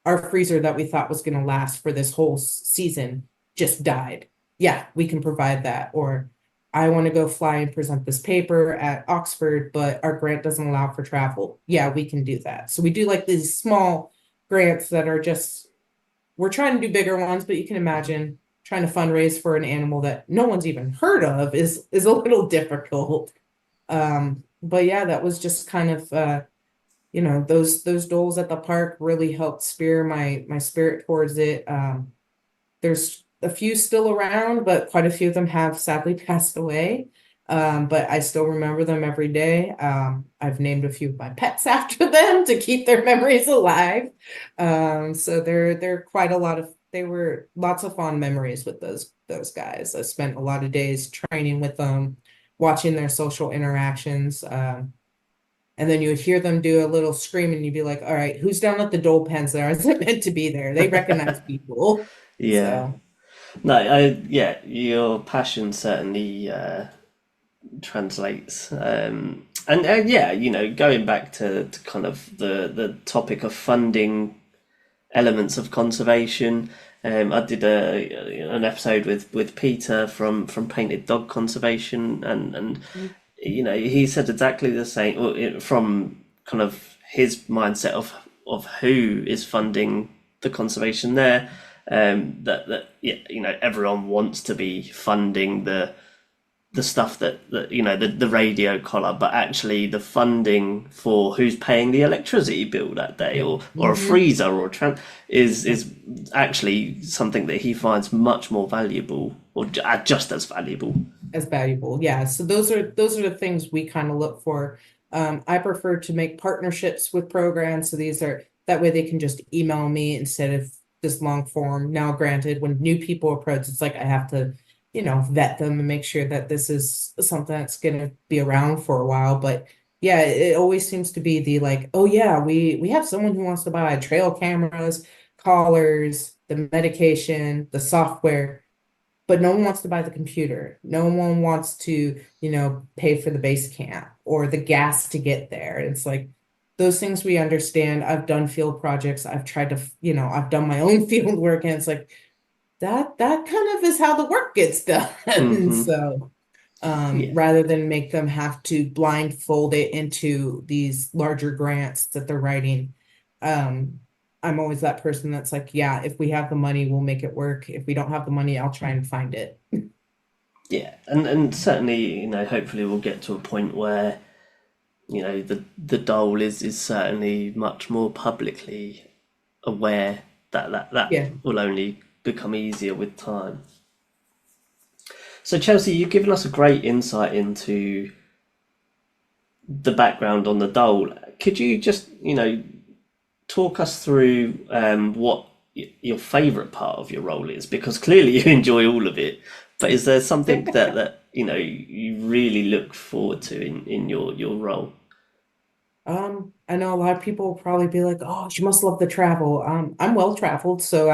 our freezer that we thought was going to last for this whole season just died, yeah, we can provide that. Or I want to go fly and present this paper at Oxford, but our grant doesn't allow for travel. Yeah, we can do that. So we do like these small grants that are just, we're trying to do bigger ones, but you can imagine trying to fundraise for an animal that no one's even heard of is a little difficult. But yeah, that was just kind of those Dholes at the park really helped spear my spirit towards it. There's a few still around, but quite a few of them have sadly passed away. But I still remember them every day. I've named a few of my pets after them to keep their memories alive. So they're quite a lot of, they were lots of fond memories with those guys. I spent a lot of days training with them, watching their social interactions. And then you would hear them do a little scream and you'd be like, all right, who's down at the Dhole pens there? Is it meant to be there? They recognize people. Yeah. So No, yeah, your passion certainly translates. And yeah, going back to kind of the topic of funding elements of conservation. I did an episode with Peter from Painted Dog Conservation, and he said exactly the same from kind of his mindset of who is funding the conservation there. That yeah, everyone wants to be funding the stuff that the radio collar, but actually the funding for who's paying the electricity bill that day, Yeah. or a freezer or is actually something that he finds much more valuable, or just as valuable. As valuable. Yeah. So those are the things we kind of look for. I prefer to make partnerships with programs. So that way they can just email me instead of this long form. Now, granted, when new people approach, it's like I have to, vet them and make sure that this is something that's gonna be around for a while. But yeah, it always seems to be the like, oh yeah, we have someone who wants to buy trail cameras, collars, the medication, the software, but no one wants to buy the computer. No one wants to, pay for the base camp or the gas to get there. It's like those things we understand. I've done field projects. I've tried to, I've done my own field work, and it's like that kind of is how the work gets done. Hmm. So Yeah. rather than make them have to blindfold it into these larger grants that they're writing. Um, I'm always that person that's like, yeah, if we have the money, we'll make it work. If we don't have the money, I'll try and find it. Yeah, and certainly, hopefully we'll get to a point where, the dole is certainly much more publicly aware that Yeah. will only become easier with time. So Chelsea, you've given us a great insight into the background on the dole. Could you just, talk us through what your favourite part of your role is? Because clearly you enjoy all of it, but is there something that you really look forward to in your role? I know a lot of people will probably be like, "Oh, she must love the travel." I'm well traveled, so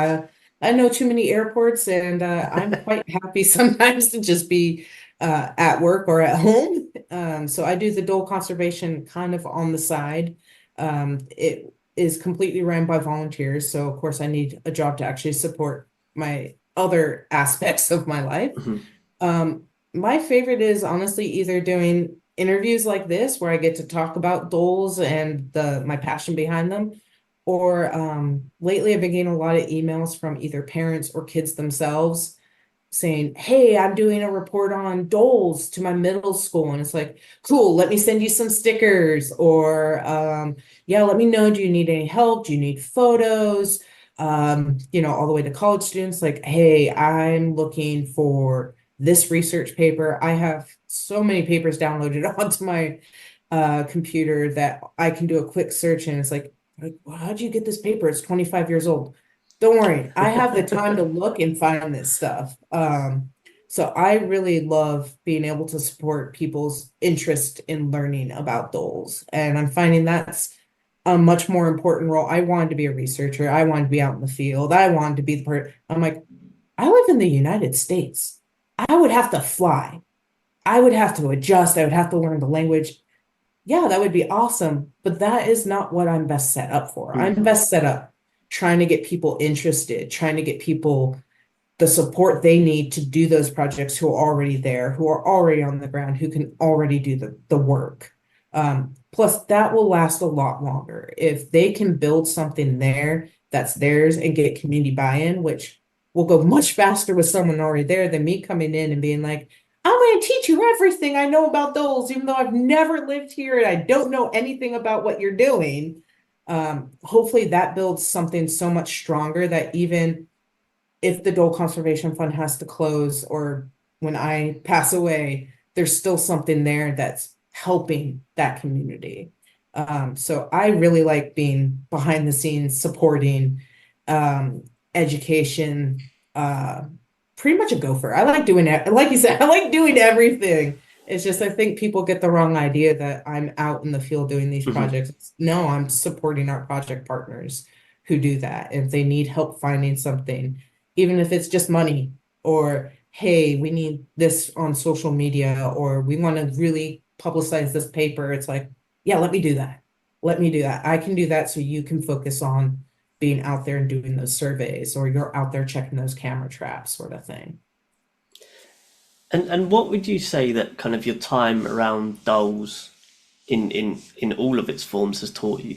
I know too many airports, and I'm quite happy sometimes to just be at work or at home. So I do the Dole conservation kind of on the side. It is completely run by volunteers, so of course I need a job to actually support my other aspects of my life. Mhm. My favorite is honestly either doing interviews like this where I get to talk about Dholes and the my passion behind them, or lately I've been getting a lot of emails from either parents or kids themselves saying, "Hey, I'm doing a report on Dholes to my middle school," and it's like, "Cool, let me send you some stickers," or "Yeah, let me know. Do you need any help? Do you need photos?" All the way to college students, like, "Hey, I'm looking for this research paper." I have so many papers downloaded onto my computer that I can do a quick search, and it's like, well, how'd you get this paper? It's 25 years old. Don't worry, I have the time to look and find this stuff. So I really love being able to support people's interest in learning about Dholes, and I'm finding that's a much more important role. I wanted to be a researcher. I wanted to be out in the field. I wanted to be the part. I'm like, I live in the United States. I would have to fly. I would have to adjust. I would have to learn the language. Yeah, that would be awesome. But that is not what I'm best set up for. I'm Mhm. best set up trying to get people interested, trying to get people the support they need to do those projects who are already there, who are already on the ground, who can already do the work. Plus, that will last a lot longer. If they can build something there that's theirs and get community buy-in, which will go much faster with someone already there than me coming in and being like, "I'm going to teach you everything I know about those, even though I've never lived here and I don't know anything about what you're doing." Hopefully that builds something so much stronger that even if the Dole Conservation Fund has to close or when I pass away, there's still something there that's helping that community. So I really like being behind the scenes, supporting education, pretty much a gopher. I like doing it. Like you said, I like doing everything. It's just I think people get the wrong idea that I'm out in the field doing these Mhm. projects. No, I'm supporting our project partners who do that. If they need help finding something, even if it's just money, or hey, we need this on social media, or we want to really publicize this paper. It's like, yeah, let me do that. Let me do that. I can do that so you can focus on being out there and doing those surveys, or you're out there checking those camera traps, sort of thing. And what would you say that kind of your time around Dholes in all of its forms has taught you?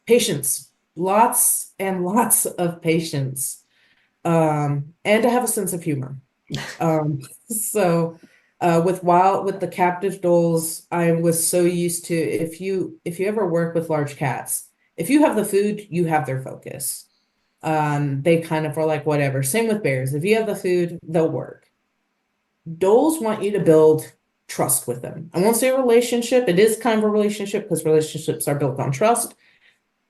Patience, lots and lots of patience, and to have a sense of humor. Um, so with the captive Dholes, I was so used to if you ever work with large cats, if you have the food, you have their focus. They kind of are like whatever. Same with bears. If you have the food, they'll work. Dholes want you to build trust with them. I won't say a relationship. It is kind of a relationship because relationships are built on trust,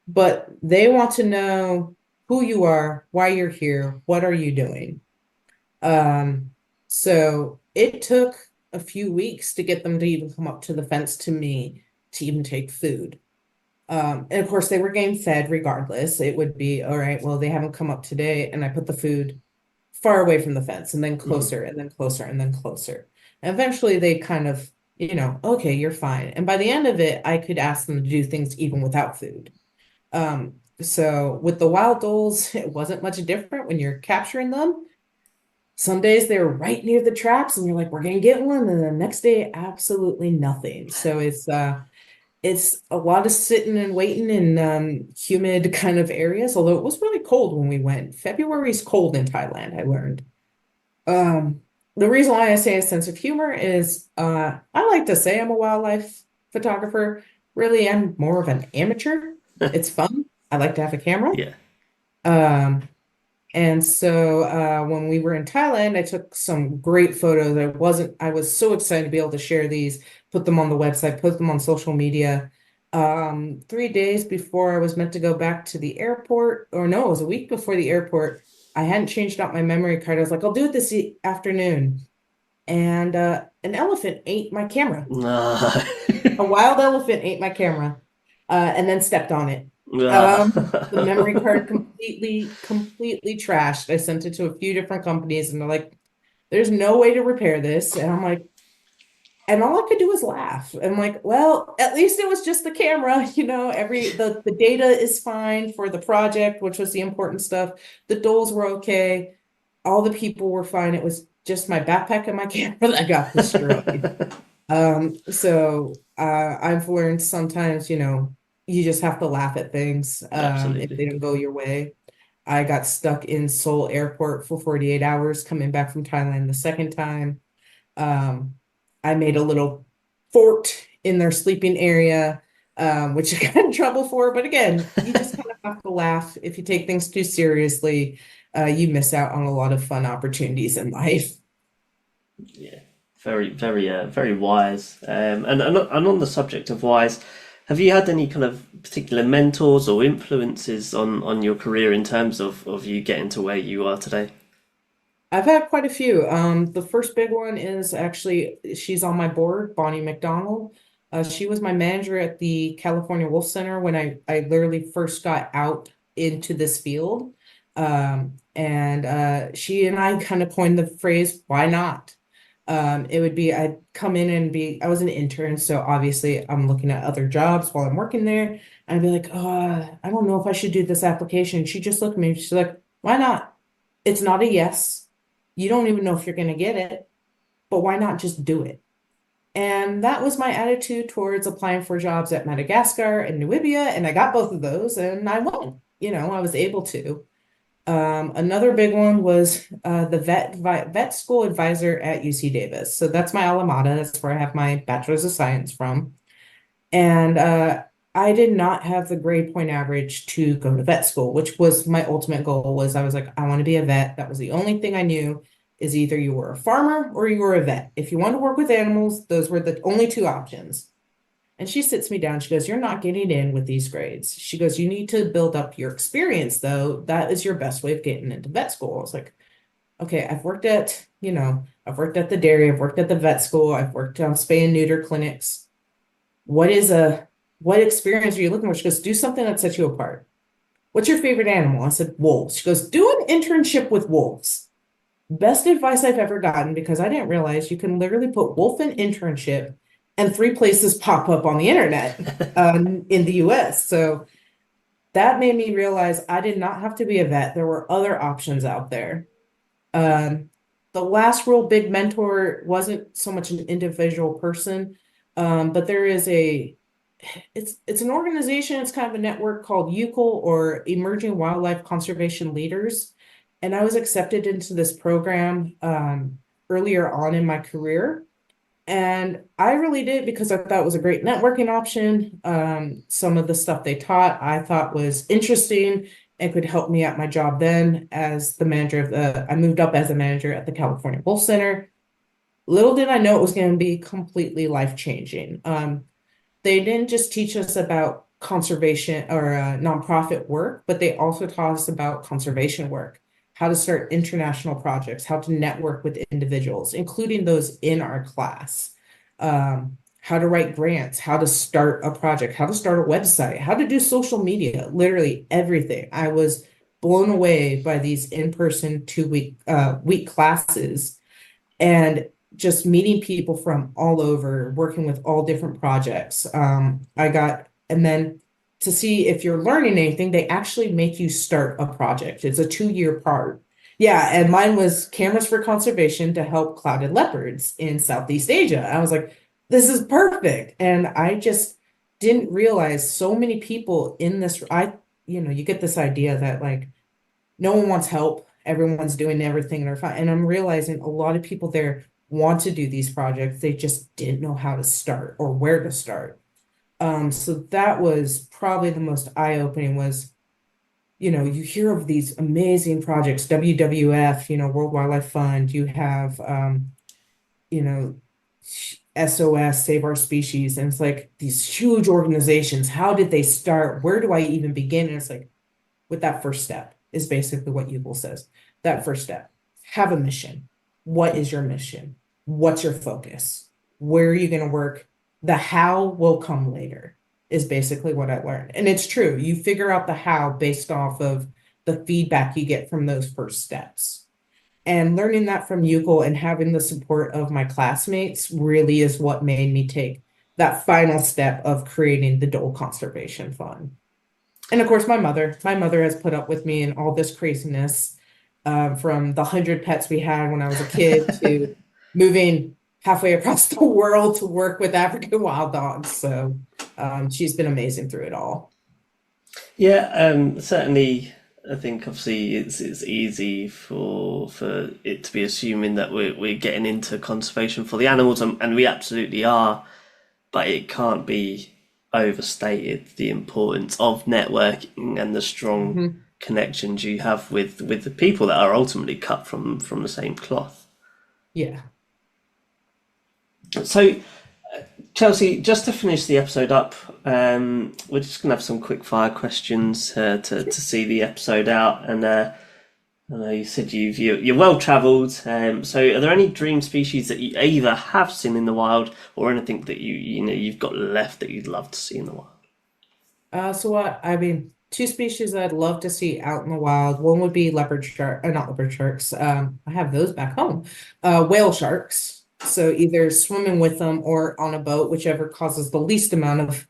but they want to know who you are, why you're here, what are you doing. Um, so it took a few weeks to get them to even come up to the fence to me to even take food. And of course, they were getting fed regardless. It would be, all right, well, they haven't come up today. And I put the food far away from the fence and then Mhm. closer and then closer and then closer. And eventually they kind of, okay, you're fine. And by the end of it, I could ask them to do things even without food. So with the wild Dholes, it wasn't much different when you're capturing them. Some days they're right near the traps and you're like, we're gonna get one, and the next day, absolutely nothing. So it's a lot of sitting and waiting in humid kind of areas, although it was really cold when we went. February's cold in Thailand, I learned. Um, the reason why I say a sense of humor is I like to say I'm a wildlife photographer. Really, I'm more of an amateur. It's fun. I like to have a camera. Yeah, Um, and so when we were in Thailand, I took some great photos. I was so excited to be able to share these, put them on the website, put them on social media. 3 days before I was meant to go back to the airport, or no, it was a week before the airport. I hadn't changed out my memory card. I was like, I'll do it this afternoon. And an elephant ate my camera. no. A wild elephant ate my camera, and then stepped on it. The memory card completely trashed. I sent it to a few different companies, and they're like, "There's no way to repair this." And I'm like, and all I could do was laugh. I'm like, well, at least it was just the camera, the data is fine for the project, which was the important stuff. The Dholes were okay. All the people were fine. It was just my backpack and my camera that got destroyed. I've learned sometimes, you just have to laugh at things if Absolutely. they don't go your way. I got stuck in Seoul Airport for 48 hours coming back from Thailand the second time. Um, I made a little fort in their sleeping area, which I got in trouble for. But again, you just kind of have to laugh. If you take things too seriously, you miss out on a lot of fun opportunities in life. Yeah, very wise. And on the subject of wise, have you had any kind of particular mentors or influences on your career in terms of you getting to where you are today? I've had quite a few. The first big one is actually she's on my board, Bonnie McDonald. She was my manager at the California Wolf Center when I literally first got out into this field. And she and I kind of coined the phrase, why not? It would be I'd come in and I was an intern, so obviously I'm looking at other jobs while I'm working there. And I'd be like, I don't know if I should do this application. She just looked at me, she's like, why not? It's not a yes. You don't even know if you're going to get it, but why not just do it? And that was my attitude towards applying for jobs at Madagascar and Namibia, and I got both of those, and I won. I was able to. Another big one was the vet school advisor at UC Davis. So that's my alma mater. That's where I have my bachelor's of science from. And I did not have the grade point average to go to vet school, which was my ultimate goal. Was I was like, I want to be a vet. That was the only thing I knew is either you were a farmer or you were a vet. If you want to work with animals, those were the only two options. And she sits me down. She goes, you're not getting in with these grades. She goes, you need to build up your experience, though. That is your best way of getting into vet school. I was like, okay, I've worked at the dairy, I've worked at the vet school, I've worked on spay and neuter clinics. What experience are you looking for? She goes, do something that sets you apart. What's your favorite animal? I said, wolves. She goes, do an internship with wolves. Best advice I've ever gotten, because I didn't realize you can literally put wolf in internship and three places pop up on the internet in the US. So that made me realize I did not have to be a vet. There were other options out there. Um, the last real big mentor wasn't so much an individual person, but there is it's an organization, it's kind of a network called UCL, or Emerging Wildlife Conservation Leaders. And I was accepted into this program earlier on in my career. And I really did because I thought it was a great networking option. Some of the stuff they taught I thought was interesting and could help me at my job then as the manager of I moved up as a manager at the California Bull Center. Little did I know it was going to be completely life-changing. They didn't just teach us about conservation or nonprofit work, but they also taught us about conservation work, how to start international projects, how to network with individuals, including those in our class, how to write grants, how to start a project, how to start a website, how to do social media, literally everything. I was blown away by these in-person 2 week classes, and just meeting people from all over, working with all different projects. And then to see if you're learning anything, they actually make you start a project. It's a 2 year part. Yeah, and mine was cameras for conservation to help clouded leopards in Southeast Asia. I was like, this is perfect. And I just didn't realize so many people in this. You get this idea that like no one wants help. Everyone's doing everything and they're fine. And I'm realizing a lot of people there want to do these projects. They just didn't know how to start or where to start. So that was probably the most eye-opening was, you hear of these amazing projects, WWF, World Wildlife Fund, you have, you know, SOS, Save Our Species, and it's like these huge organizations. How did they start? Where do I even begin? And it's like, with that first step is basically what UBL says. That first step, have a mission. What is your mission? What's your focus? Where are you going to work? The how will come later is basically what I learned. And it's true. You figure out the how based off of the feedback you get from those first steps. And learning that from UCL and having the support of my classmates really is what made me take that final step of creating the Dhole Conservation Fund. And of course, my mother has put up with me and all this craziness, from the 100 pets we had when I was a kid to moving halfway across the world to work with African wild dogs. So she's been amazing through it all. Yeah, certainly. I think obviously it's easy for it to be assuming that we're getting into conservation for the animals, and we absolutely are, but it can't be overstated the importance of networking and the strong Mhm. connections you have with the people that are ultimately cut from the same cloth. Yeah. So, Chelsea, just to finish the episode up, we're just going to have some quick fire questions to see the episode out. And I know you said you're well travelled. So, are there any dream species that you either have seen in the wild or anything that you've got left that you'd love to see in the wild? So what I mean, two species I'd love to see out in the wild. One would be leopard shark, not leopard sharks. I have those back home. Whale sharks. So either swimming with them or on a boat, whichever causes the least amount of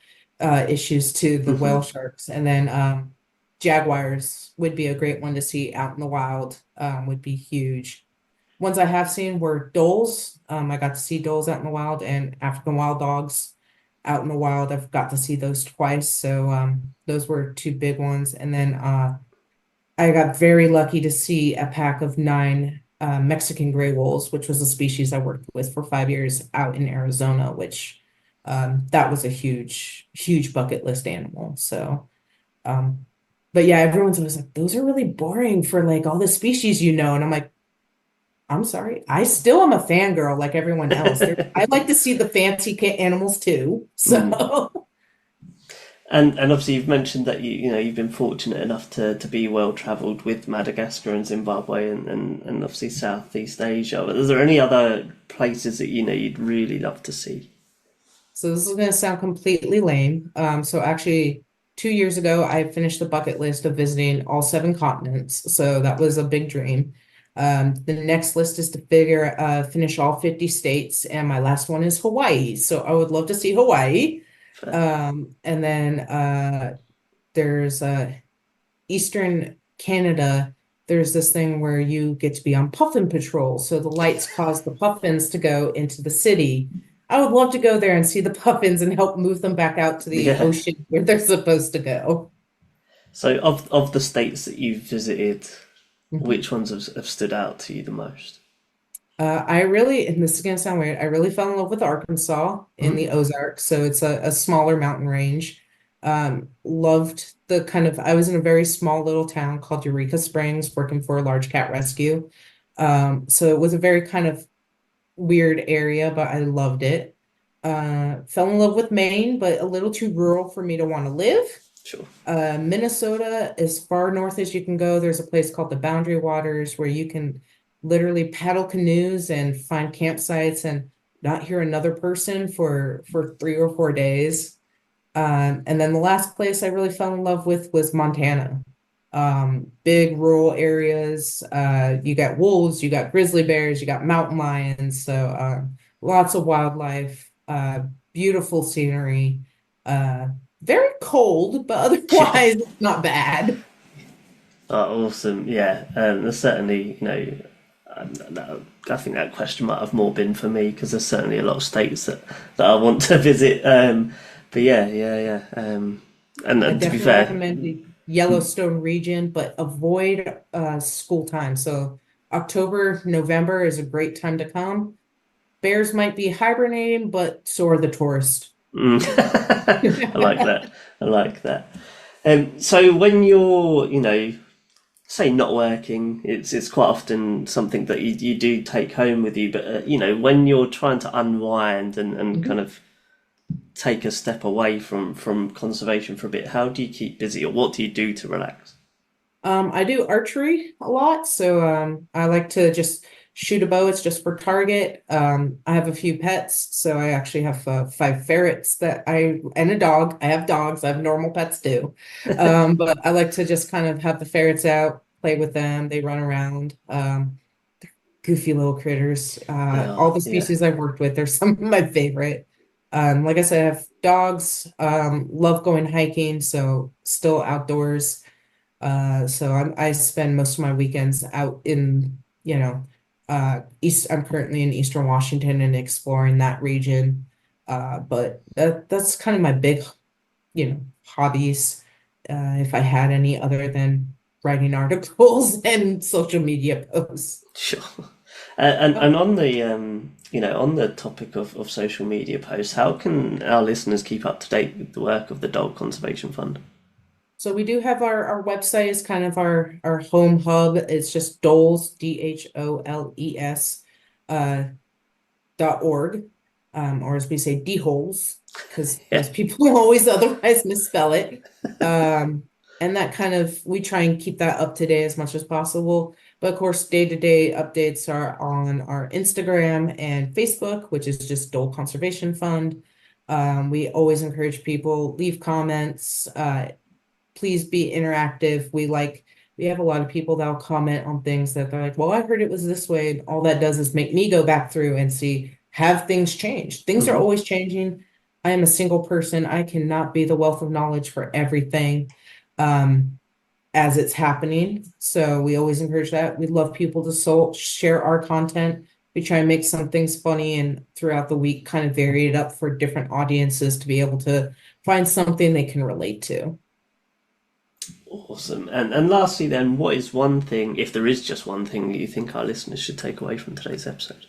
issues to the whale sharks. And then jaguars would be a great one to see out in the wild. Would be huge. Ones I have seen were dholes. I got to see dholes out in the wild, and African wild dogs out in the wild. I've got to see those twice. So those were two big ones. And then I got very lucky to see a pack of 9 Mexican gray wolves, which was a species I worked with for 5 years out in Arizona, which that was a huge, huge bucket list animal. So, but yeah, everyone's always like, those are really boring for like all the species, And I'm like, I'm sorry. I still am a fangirl like everyone else. I like to see the fancy animals too. So, And obviously you've mentioned that you've been fortunate enough to be well travelled with Madagascar and Zimbabwe and obviously Southeast Asia. But is there any other places that you'd really love to see? so this is going to sound completely lame. So actually 2 years ago, I finished the bucket list of visiting all 7 continents. So that was a big dream. The next list is to finish all 50 states, and my last one is Hawaii. So I would love to see Hawaii. Fair. And then there's Eastern Canada. There's this thing where you get to be on puffin patrol. So the lights cause the puffins to go into the city. I would love to go there and see the puffins and help move them back out to the Yeah. ocean where they're supposed to go. So of the states that you've visited, which ones have stood out to you the most? I really, and this is going to sound weird, I really fell in love with Arkansas in Mhm. the Ozarks. So it's a smaller mountain range. Loved the kind of, I was in a very small little town called Eureka Springs, working for a large cat rescue. So it was a very kind of weird area, but I loved it. Fell in love with Maine, but a little too rural for me to want to live. Sure. Minnesota, as far north as you can go, there's a place called the Boundary Waters where you can literally paddle canoes and find campsites and not hear another person for 3 or 4 days. And then the last place I really fell in love with was Montana. Big rural areas. You got wolves, you got grizzly bears, you got mountain lions. So lots of wildlife, beautiful scenery. Very cold, but Yeah. otherwise it's not bad. Oh, awesome. Yeah. There's certainly, I think that question might have more been for me because there's certainly a lot of states that I want to visit. But yeah, yeah, yeah. I And to be definitely fair, recommend the Yellowstone region, but avoid school time. So October, November is a great time to come. Bears might be hibernating, but so are the tourists. I like that. I like that. So when you're, say not working, it's quite often something that you do take home with you. But when you're trying to unwind and kind of take a step away from conservation for a bit, how do you keep busy, or what do you do to relax? I do archery a lot, so I like to just shoot a bow. It's just for target. I have a few pets, so I actually have 5 ferrets and a dog. I have dogs. I have normal pets too, but I like to just kind of have the ferrets out, play with them. They run around. Goofy little critters. They All are, the yeah. species I've worked with, they're some of my favorite. Like I said, I have dogs. Love going hiking, so still outdoors. I spend most of my weekends out in, I'm currently in Eastern Washington and exploring that region. But that's kind of my big, hobbies. If I had any other than writing articles and social media posts. Sure. And Oh, and on the on the topic of social media posts, how can our listeners keep up to date with the work of the Dhole Conservation Fund? so we do have our website is kind of our home hub. It's just Dholes, Dholes, .org, or as we say, dholes, because Yeah. most people always otherwise misspell it. And that kind of, we try and keep that up to date as much as possible. But of course, day-to-day updates are on our Instagram and Facebook, which is just Dhole Conservation Fund. We always encourage people, leave comments, please be interactive. We have a lot of people that'll comment on things that they're like, well, I heard it was this way. And all that does is make me go back through and see, have things changed? Things are Hmm. always changing. I am a single person. I cannot be the wealth of knowledge for everything as it's happening. So we always encourage that. We love people to share our content. We try and make some things funny and throughout the week kind of vary it up for different audiences to be able to find something they can relate to. Awesome. And lastly, then, what is one thing, if there is just one thing, that you think our listeners should take away from today's episode?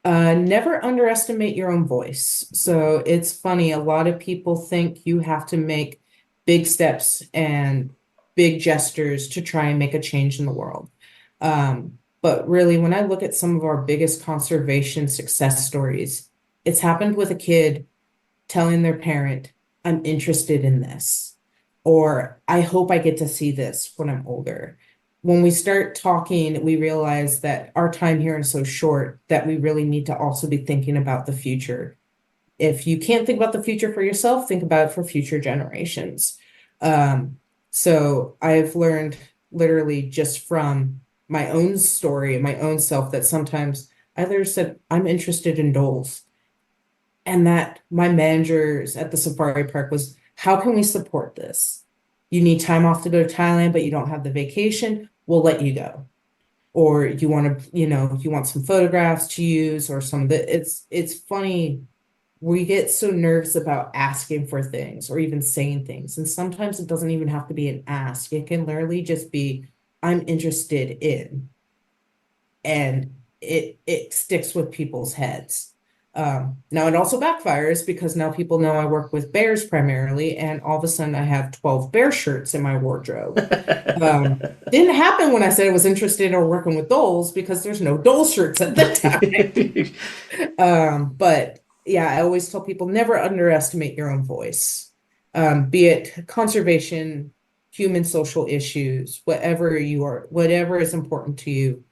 Never underestimate your own voice. So it's funny, a lot of people think you have to make big steps and big gestures to try and make a change in the world. But really, when I look at some of our biggest conservation success stories, it's happened with a kid telling their parent, I'm interested in this, or I hope I get to see this when I'm older. When we start talking, we realize that our time here is so short that we really need to also be thinking about the future. If you can't think about the future for yourself, think about it for future generations. So I've learned literally just from my own story and my own self that sometimes I literally said, I'm interested in Dholes. And that my managers at the safari park was, how can we support this? You need time off to go to Thailand, but you don't have the vacation. We'll let you go. Or you want to, you want some photographs to use or some of the, it's funny. We get so nervous about asking for things or even saying things. And sometimes it doesn't even have to be an ask. It can literally just be, I'm interested in. And it sticks with people's heads. Now it also backfires because now people know I work with bears primarily, and all of a sudden I have 12 bear shirts in my wardrobe. Didn't happen when I said I was interested in working with Dholes because there's no Dole shirts at the time. But yeah, I always tell people never underestimate your own voice. Be it conservation, human social issues, whatever is important to you,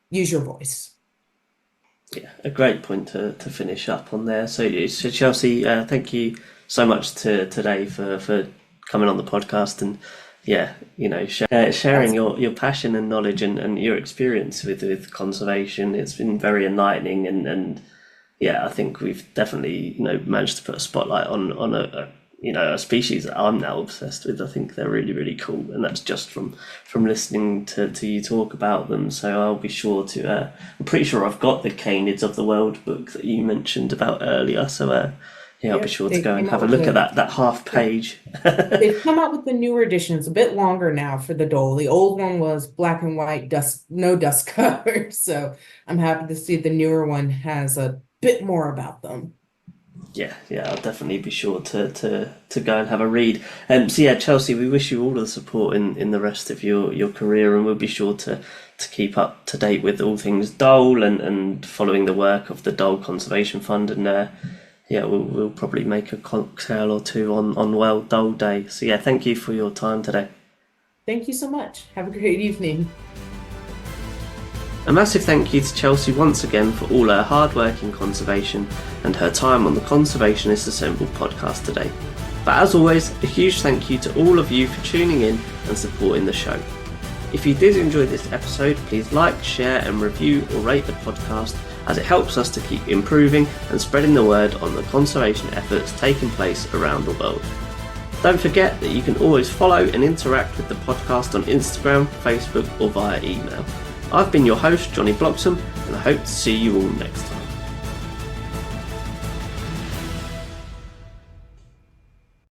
use your voice. Yeah, a great point to finish up on there. So Chelsea, thank you so much today for coming on the podcast and sharing your passion and knowledge and your experience with conservation. It's been very enlightening and I think we've definitely managed to put a spotlight on a species that I'm now obsessed with. I think they're really, really cool, and that's just from listening to you talk about them. So I'll be sure to. I'm pretty sure I've got the Canids of the World book that you mentioned about earlier. So I'll be sure to go and have a look at that half page. They've come out with the newer editions, a bit longer now for the Dhole. The old one was black and white, no dust cover. So I'm happy to see the newer one has a bit more about them. Yeah, I'll definitely be sure to go and have a read. Chelsea, we wish you all the support in the rest of your career, and we'll be sure to keep up to date with all things Dhole and following the work of the Dhole Conservation Fund. And we'll probably make a cocktail or two on World Dhole Day. So thank you for your time today. Thank you so much. Have a great evening. A massive thank you to Chelsea once again for all her hard work in conservation and her time on the Conservationists Assemble podcast today. But as always, a huge thank you to all of you for tuning in and supporting the show. If you did enjoy this episode, please like, share and review or rate the podcast, as it helps us to keep improving and spreading the word on the conservation efforts taking place around the world. Don't forget that you can always follow and interact with the podcast on Instagram, Facebook or via email. I've been your host, Johnny Bloxham, and I hope to see you all next time.